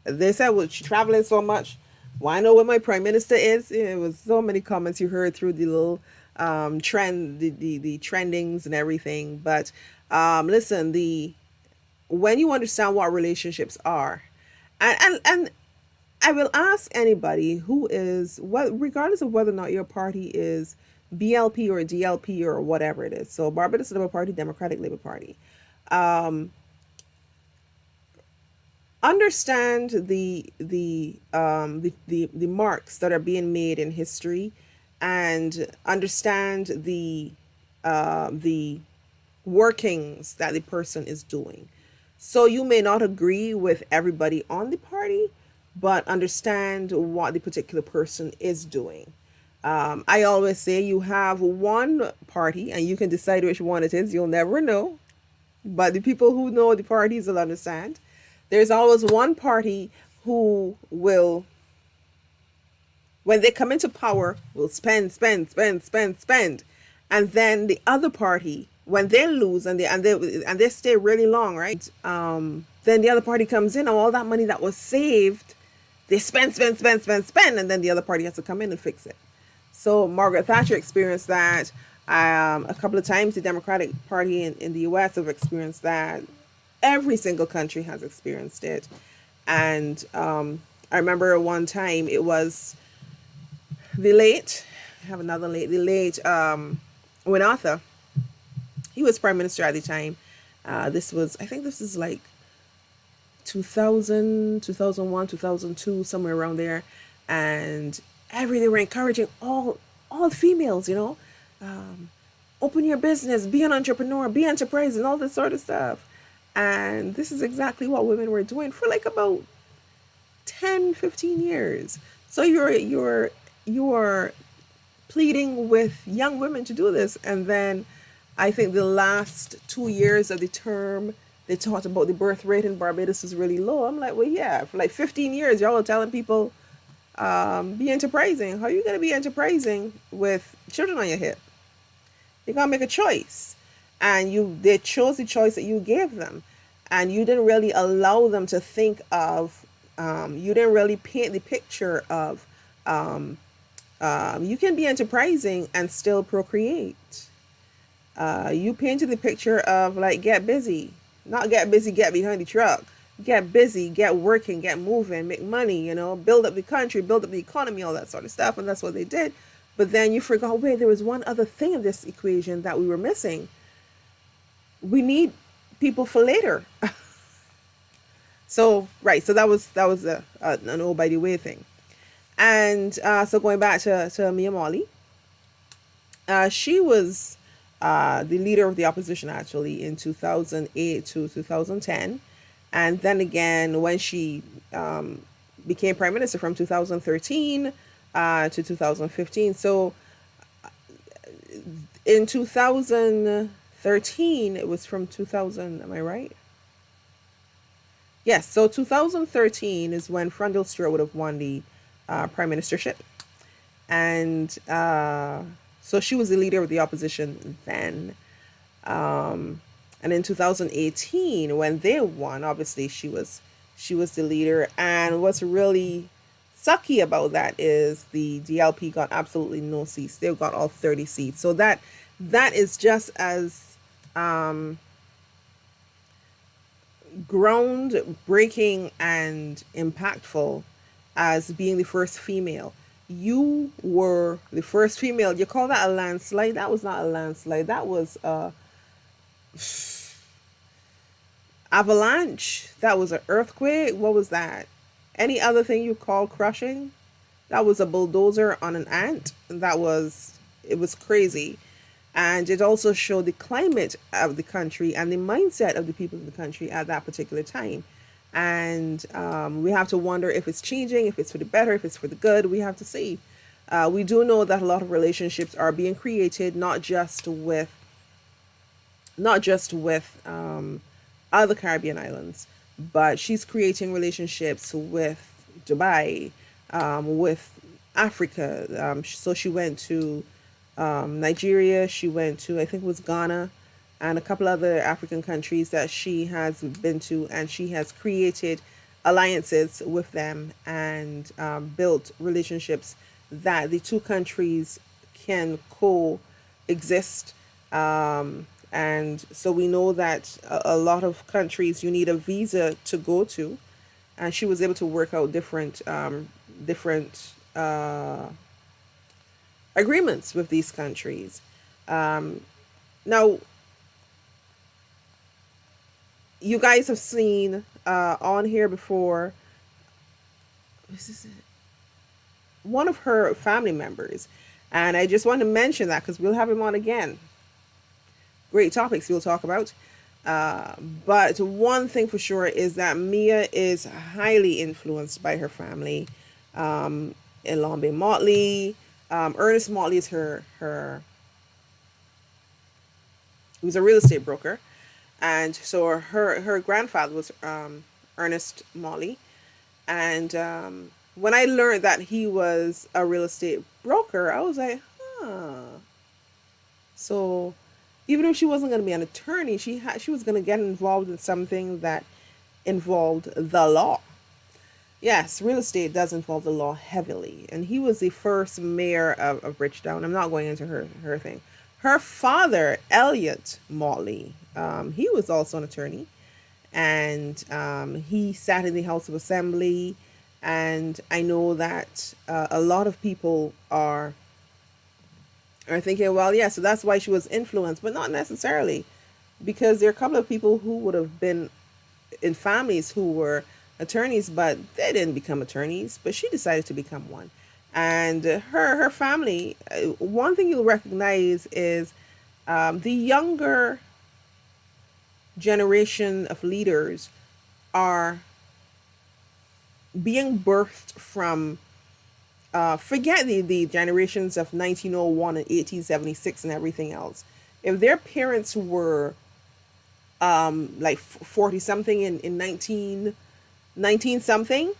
They said, well, she's traveling so much. Why know where my prime minister is? It was so many comments you heard through the little trend, the trendings and everything. But listen, when you understand what relationships are, and I will ask anybody who is, regardless of whether or not your party is BLP or DLP or whatever it is. So Barbados Labour Party, Democratic Labour Party. Understand the marks that are being made in history, and understand the workings that the person is doing. So you may not agree with everybody on the party, but understand what the particular person is doing. I always say you have one party and you can decide which one it is. You'll never know, but the people who know the parties will understand. There's always one party who will, when they come into power, will spend. And then the other party, when they lose and they stay really long, right? Then the other party comes in, and all that money that was saved, they spend, and then the other party has to come in and fix it. So Margaret Thatcher experienced that a couple of times. The Democratic Party in the US have experienced that. Every single country has experienced it. And I remember one time it was the late Win Arthur. He was prime minister at the time. I think this is like 2000, 2001, 2002, somewhere around there. And they were encouraging all females, open your business, be an entrepreneur, be enterprising, and all this sort of stuff. And this is exactly what women were doing for like about 10, 15 years. So you're pleading with young women to do this. And then I think the last 2 years of the term, they talked about the birth rate in Barbados is really low. I'm like, well, yeah, for like 15 years, y'all are telling people, be enterprising. How are you going to be enterprising with children on your hip? You got to make a choice. And they chose the choice that you gave them. And you didn't really allow them to think of, you didn't really paint the picture of, you can be enterprising and still procreate. You painted the picture of like, get busy. Not get busy, get behind the truck. Get busy, get working, get moving, make money, build up the country, build up the economy, all that sort of stuff. And that's what they did. But then you forgot, wait, there was one other thing in this equation that we were missing. We need people for later. So that was an old by the way thing. And so going back to Mia Motley, she was the leader of the opposition actually in 2008 to 2010, and then again when she became prime minister from 2013 to 2015. So in 2013, it was from 2000, am I right? Yes, so 2013 is when Frondell Stewart would have won the prime ministership. And so she was the leader of the opposition then. And in 2018, when they won, obviously she was the leader. And what's really sucky about that is the DLP got absolutely no seats. They've got all 30 seats. So that is just as groundbreaking and impactful as being the first female. You were the first female. You call that a landslide? That was not a landslide. That was a avalanche. That was an earthquake. What was that? Any other thing you call crushing? That was a bulldozer on an ant. It was crazy. And it also showed the climate of the country and the mindset of the people of the country at that particular time. And we have to wonder if it's changing, if it's for the better, if it's for the good. We have to see. We do know that a lot of relationships are being created, not just with other Caribbean islands, but she's creating relationships with Dubai, with Africa. So she went to Nigeria, she went to, I think it was Ghana, and a couple other African countries that she has been to, and she has created alliances with them and built relationships that the two countries can coexist. And so we know that a lot of countries you need a visa to go to, and she was able to work out different agreements with these countries. Now, you guys have seen on here before, this is one of her family members, and I just want to mention that because we'll have him on again. Great topics we'll talk about. But one thing for sure is that Mia is highly influenced by her family. Elambe Motley, Ernest Motley is he was a real estate broker. And so her grandfather was Ernest Motley. And when I learned that he was a real estate broker, I was like, So even if she wasn't going to be an attorney, she was going to get involved in something that involved the law. Yes, real estate does involve the law heavily. And he was the first mayor of Bridgetown. I'm not going into her thing. Her father, Elliot Motley, he was also an attorney. And he sat in the House of Assembly. And I know that a lot of people are thinking, well, yeah, so that's why she was influenced, but not necessarily, because there are a couple of people who would have been in families who were attorneys, but they didn't become attorneys, but she decided to become one. And her family, one thing you'll recognize is the younger generation of leaders are being birthed from forget the generations of 1901 and 1876 and everything else. If their parents were like 40 something in 19 something,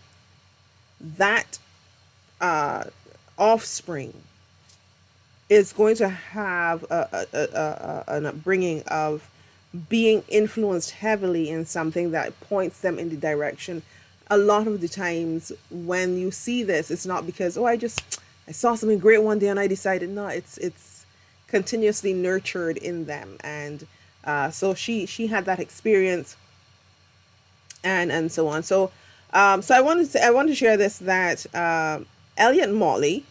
that offspring is going to have an upbringing of being influenced heavily in something that points them in the direction. A lot of the times when you see this, it's not because, I saw something great one day and I decided. No, it's continuously nurtured in them. And so she had that experience and so on. So I wanted to share this, that Elliot Motley,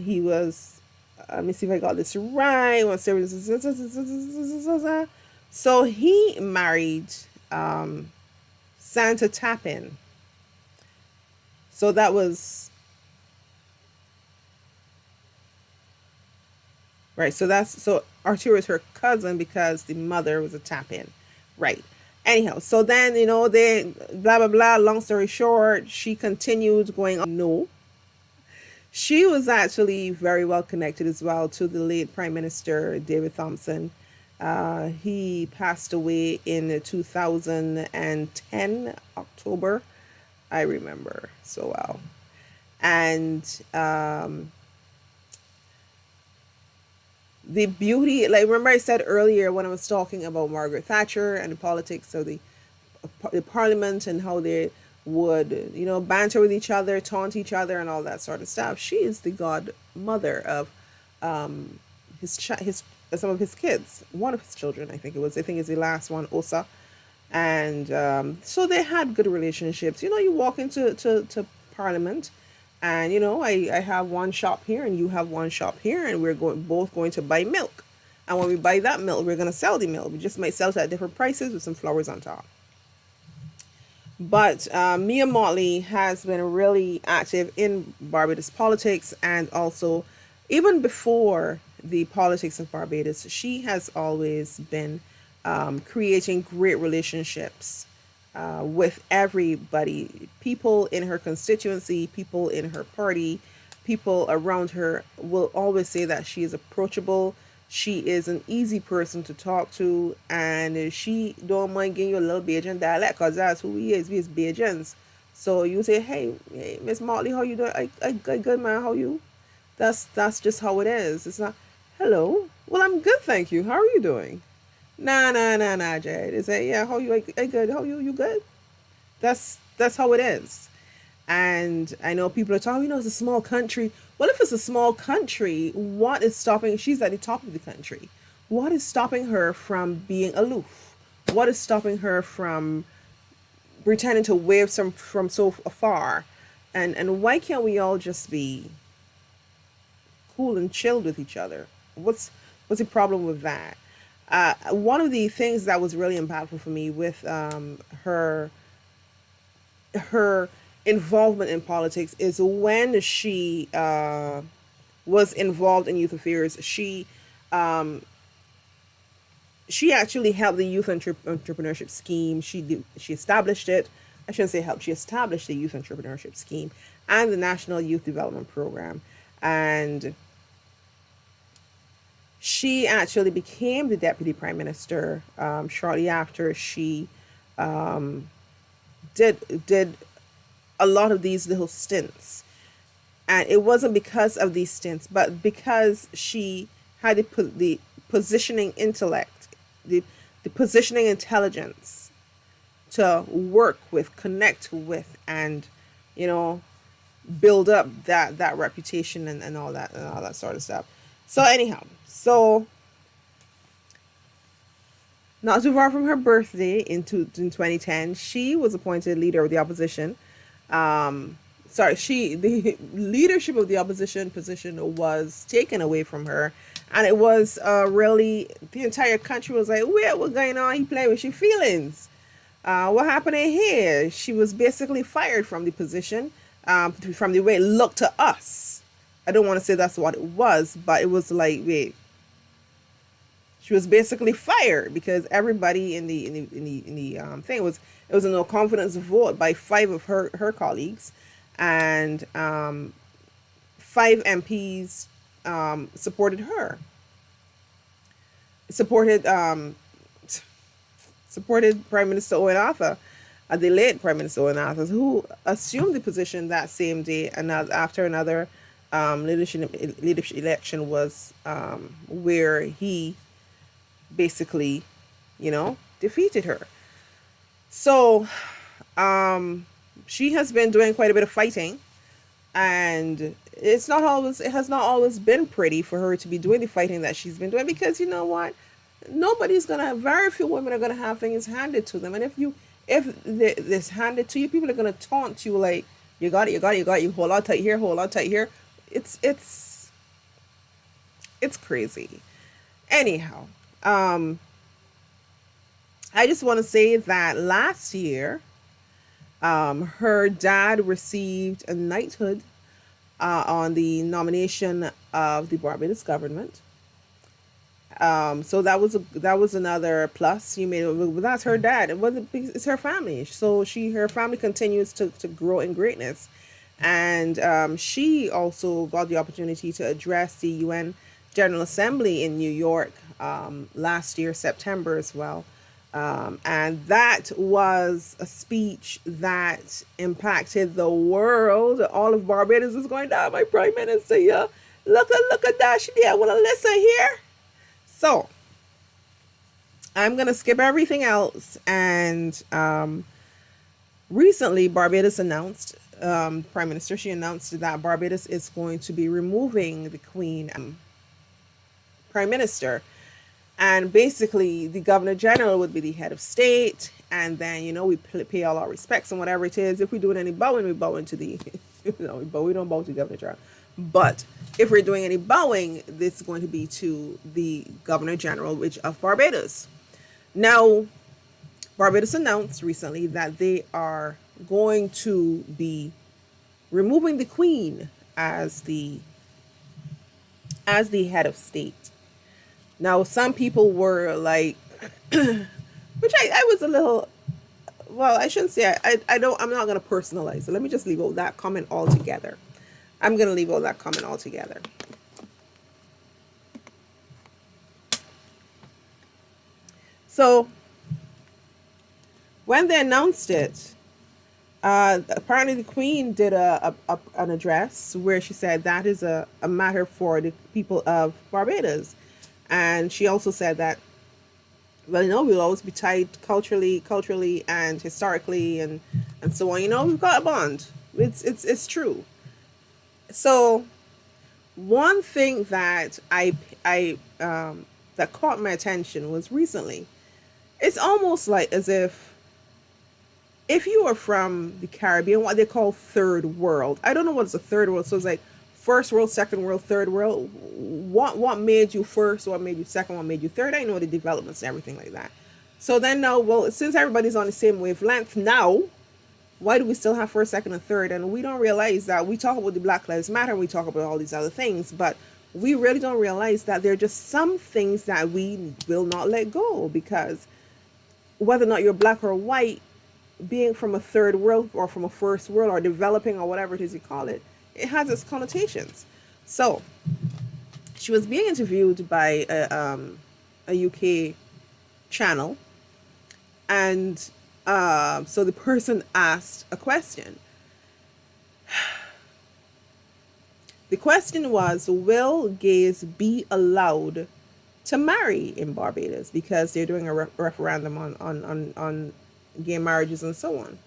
he was, let me see if I got this right. So he married Santa Tappan. So that was right. So Arturo is her cousin because the mother was a Tappan, right? Anyhow, so then they blah blah blah. Long story short, she continued going on. No, she was actually very well connected as well to the late Prime Minister David Thompson. He passed away in 2010 October. I remember so well. And the beauty, like, remember I said earlier when I was talking about Margaret Thatcher and the politics of the parliament and how they would, banter with each other, taunt each other, and all that sort of stuff. She is the godmother of his some of his kids, one of his children, I think it was. I think it's the last one, Osa. And so they had good relationships. You walk into Parliament, and I have one shop here, and you have one shop here, and we're both going to buy milk. And when we buy that milk, we're going to sell the milk. We just might sell it at different prices with some flowers on top. But Mia Motley has been really active in Barbados politics, and also even before the politics of Barbados, she has always been creating great relationships with everybody, people in her constituency, people in her party, people around her will always say that she is approachable. She is an easy person to talk to, and she don't mind giving you a little Bajan dialect, because that's who we is. We is Bajans. So you say, hey, Miss Motley, how you doing? I good, man. How you? That's just how it is. It's not, hello. Well, I'm good, thank you. How are you doing? Nah, Jade. They say, yeah, how you? I good. How you? You good? That's how it is. And I know people are talking, it's a small country. Well, if it's a small country, what is stopping? She's at the top of the country. What is stopping her from being aloof? What is stopping her from pretending to wave from so afar? And why can't we all just be cool and chilled with each other? What's the problem with that? One of the things that was really impactful for me with her involvement in politics is when she was involved in youth affairs. She actually helped the youth entrepreneurship scheme. She established it. I shouldn't say help. She established the youth entrepreneurship scheme and the National Youth Development Program. And she actually became the deputy prime minister shortly after she did a lot of these little stints. And it wasn't because of these stints, but because she had the positioning intellect, the positioning intelligence to work with, connect with, and build up that reputation and all that sort of stuff. So anyhow, not too far from her birthday in 2010, she was appointed leader of the opposition. The leadership of the opposition position was taken away from her, and it was really, the entire country was like, what's going on? He playing with your feelings. What happened in here? She was basically fired from the position, from the way it looked to us. I don't want to say that's what it was, but it was like, wait. She was basically fired because everybody in the thing it was a no confidence vote by 5 of her colleagues, and 5 MPs supported her. Supported Prime Minister Owen Arthur, the late Prime Minister Owen Arthur, who assumed the position that same day, and after another leadership election was where he basically, defeated her. So she has been doing quite a bit of fighting, and it has not always been pretty for her to be doing the fighting that she's been doing, because you know what, very few women are gonna have things handed to them, and if this handed to you, people are gonna taunt you like, you got it, hold on tight here. It's crazy. Anyhow, I just want to say that last year, her dad received a knighthood on the nomination of the Barbados government. So that was another plus. That's her dad. It's her family. So her family continues to grow in greatness, and she also got the opportunity to address the UN General Assembly in New York last year, September as well. And that was a speech that impacted the world. All of Barbados is going down. My Prime Minister, yeah. Look at that. She did. I want to listen here. So I'm going to skip everything else and Recently, Barbados announced, Prime Minister, she announced that Barbados is going to be removing the Queen, Prime Minister. And basically, the Governor General would be the head of state. And then, we pay all our respects and whatever it is. If we're doing any bowing, we bow into the, we don't bow to the Governor General. But if we're doing any bowing, this is going to be to the Governor General, which of Barbados. Now, Barbados announced recently that they are going to be removing the Queen as the head of state. Now, some people were like, which I was a little, well, I shouldn't say, I'm not going to personalize it. Let me just leave out that comment altogether. I'm going to leave out that comment altogether. So, when they announced it, apparently the Queen did an address where she said that is a matter for the people of Barbados. And she also said that, well, we'll always be tied culturally and historically and so on. We've got a bond. It's true. So one thing that I that caught my attention was recently, it's almost like as if you are from the Caribbean, what they call third world. I don't know what's the third world. So it's like first world, second world, third world. What made you first? What made you second? What made you third? I know the developments and everything like that. So then now, well, since everybody's on the same wavelength now, why do we still have first, second, and third? And we don't realize that we talk about the Black Lives Matter, and we talk about all these other things, but we really don't realize that there are just some things that we will not let go, because whether or not you're black or white, being from a third world or from a first world or developing or whatever it is you call it, it has its connotations. So she was being interviewed by a UK channel, and so the person asked a question. The question was, will gays be allowed to marry in Barbados, because they're doing a referendum on gay marriages and so on.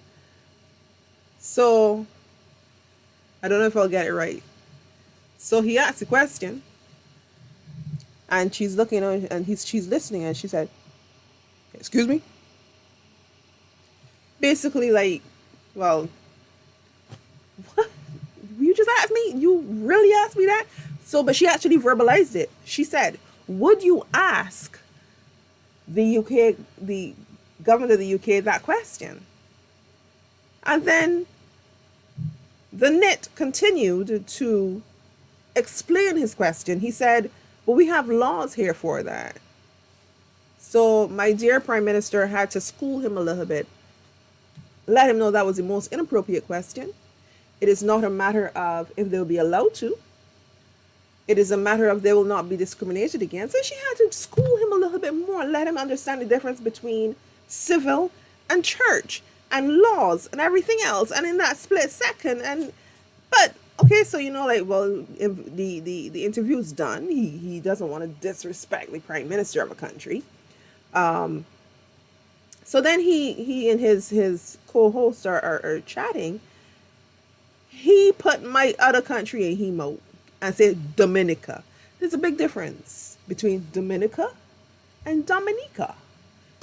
So I don't know if I'll get it right. So he asked the question, and she's looking and she's listening, and she said, "Excuse me?" Basically, like, well, what? You just asked me? You really asked me that? So, but she actually verbalized it. She said, "Would you ask the government of the UK that question?" And then the NIT continued to explain his question. He said, "Well, we have laws here for that." So my dear Prime Minister had to school him a little bit, let him know that was the most inappropriate question. It is not a matter of if they'll be allowed to. It is a matter of they will not be discriminated against. And she had to school him a little bit more, let him understand the difference between civil and church and laws and everything else. And in that split second, but okay, so well, if the interview's done. He doesn't want to disrespect the Prime Minister of a country. So then he and his co-host are chatting. He put my other country in hemo and said Dominica. There's a big difference between Dominica and Dominica.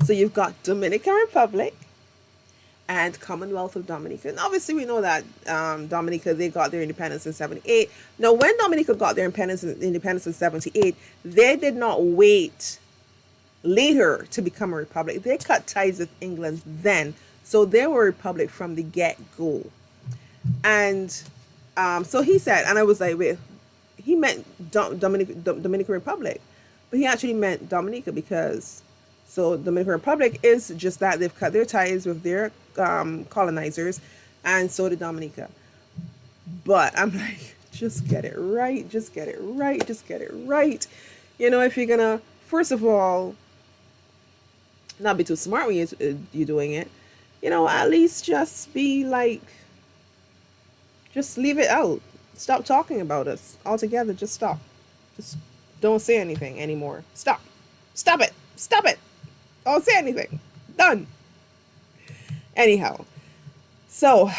So you've got Dominican Republic and Commonwealth of Dominica. And obviously we know that Dominica, they got their independence in 78. Now, when Dominica got their independence in 78, they did not wait later to become a republic. They cut ties with England then. So they were a republic from the get-go. And so he said, and I was like, wait, he meant Dominican Republic, but he actually meant Dominica, because so Dominican Republic is just that they've cut their ties with their colonizers, and so did Dominica. But I'm like, just get it right, just get it right, just get it right. If you're gonna, first of all, not be too smart when you're doing it, at least just be like, just leave it out. Stop talking about us altogether. Just stop. Just don't say anything anymore. Stop. Stop it. Stop it. Don't say anything. Done. Anyhow, So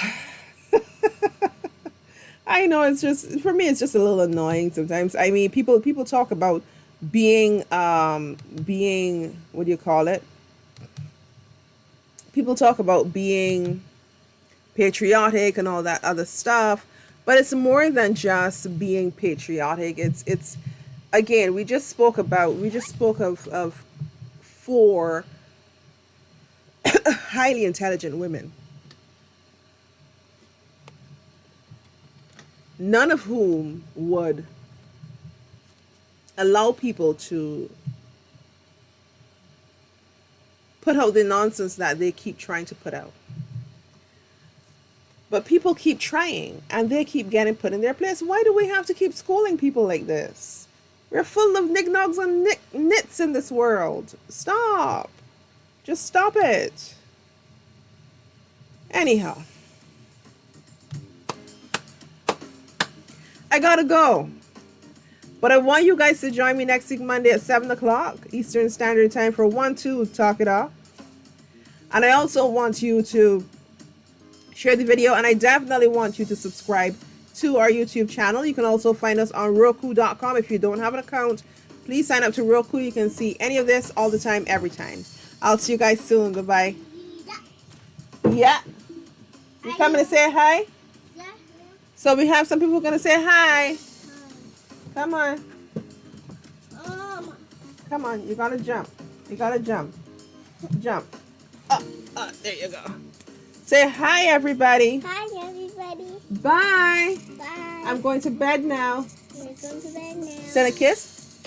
I know it's just, for me, it's just a little annoying sometimes. I mean, people talk about being what do you call it? People talk about being patriotic and all that other stuff, but it's more than just being patriotic. It's again, we just spoke of four highly intelligent women, none of whom would allow people to put out the nonsense that they keep trying to put out. But people keep trying and they keep getting put in their place. Why do we have to keep schooling people like this? We're full of knickknacks and nits in this world. Stop. Just stop it. Anyhow, I gotta go. But I want you guys to join me next week, Monday at 7 o'clock Eastern Standard Time for 1-2 Talk It Off. And I also want you to share the video, and I definitely want you to subscribe to our YouTube channel. You can also find us on Roku.com. If you don't have an account, please sign up to Roku. You can see any of this all the time, every time. I'll see you guys soon. Bye-bye. Yeah. You coming to say hi? Yeah. So we have some people going to say hi. Come on. Come on. You got to jump. You got to jump. Jump. There you go. Say hi, everybody. Hi, everybody. Bye. Bye. I'm going to bed now. We're going to bed now. Send a kiss.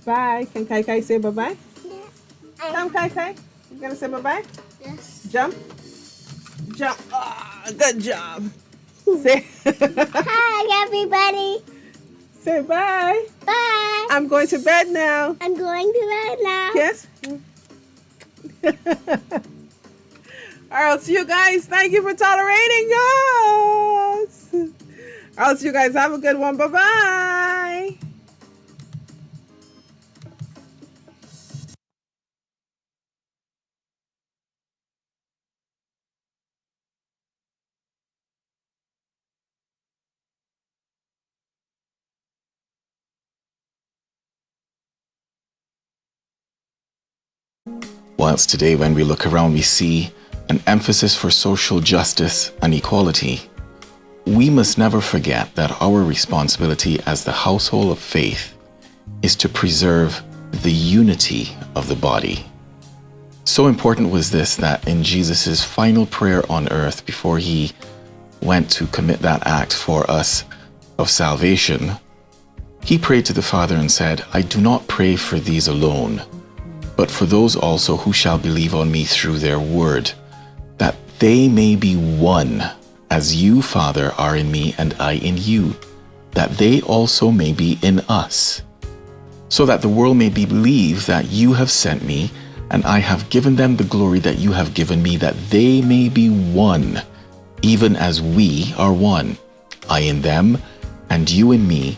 Bye. Can Kai Kai say bye-bye? Yeah. Come, Kai Kai. You going to say bye-bye? Yes. Jump. Jump. Good job. Say Hi, everybody. say bye. Bye. I'm going to bed now. I'm going to bed now. Kiss. All right, I'll see you guys. Thank you for tolerating us. I'll see you guys. Have a good one. Bye-bye. Whilst today, when we look around, we see an emphasis for social justice and equality, we must never forget that our responsibility as the household of faith is to preserve the unity of the body. So important was this that in Jesus' final prayer on earth before he went to commit that act for us of salvation, he prayed to the Father and said, I do not pray for these alone, but for those also who shall believe on me through their word, that they may be one, as you, Father, are in me and I in you, that they also may be in us, so that the world may believe that you have sent me, and I have given them the glory that you have given me, that they may be one, even as we are one, I in them, and you in me,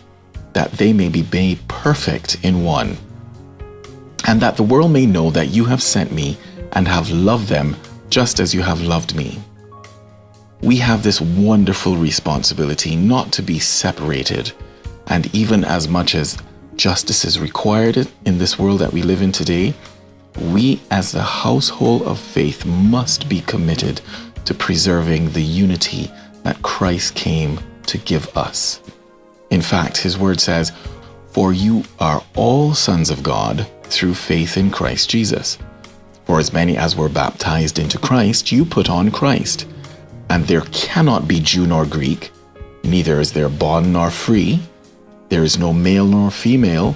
that they may be made perfect in one, and that the world may know that you have sent me and have loved them just as you have loved me. We have this wonderful responsibility not to be separated, and even as much as justice is required in this world that we live in today, we as the household of faith must be committed to preserving the unity that Christ came to give us. In fact, his word says, "For you are all sons of God through faith in Christ Jesus. For as many as were baptized into Christ, you put on Christ. And there cannot be Jew nor Greek, neither is there bond nor free. There is no male nor female,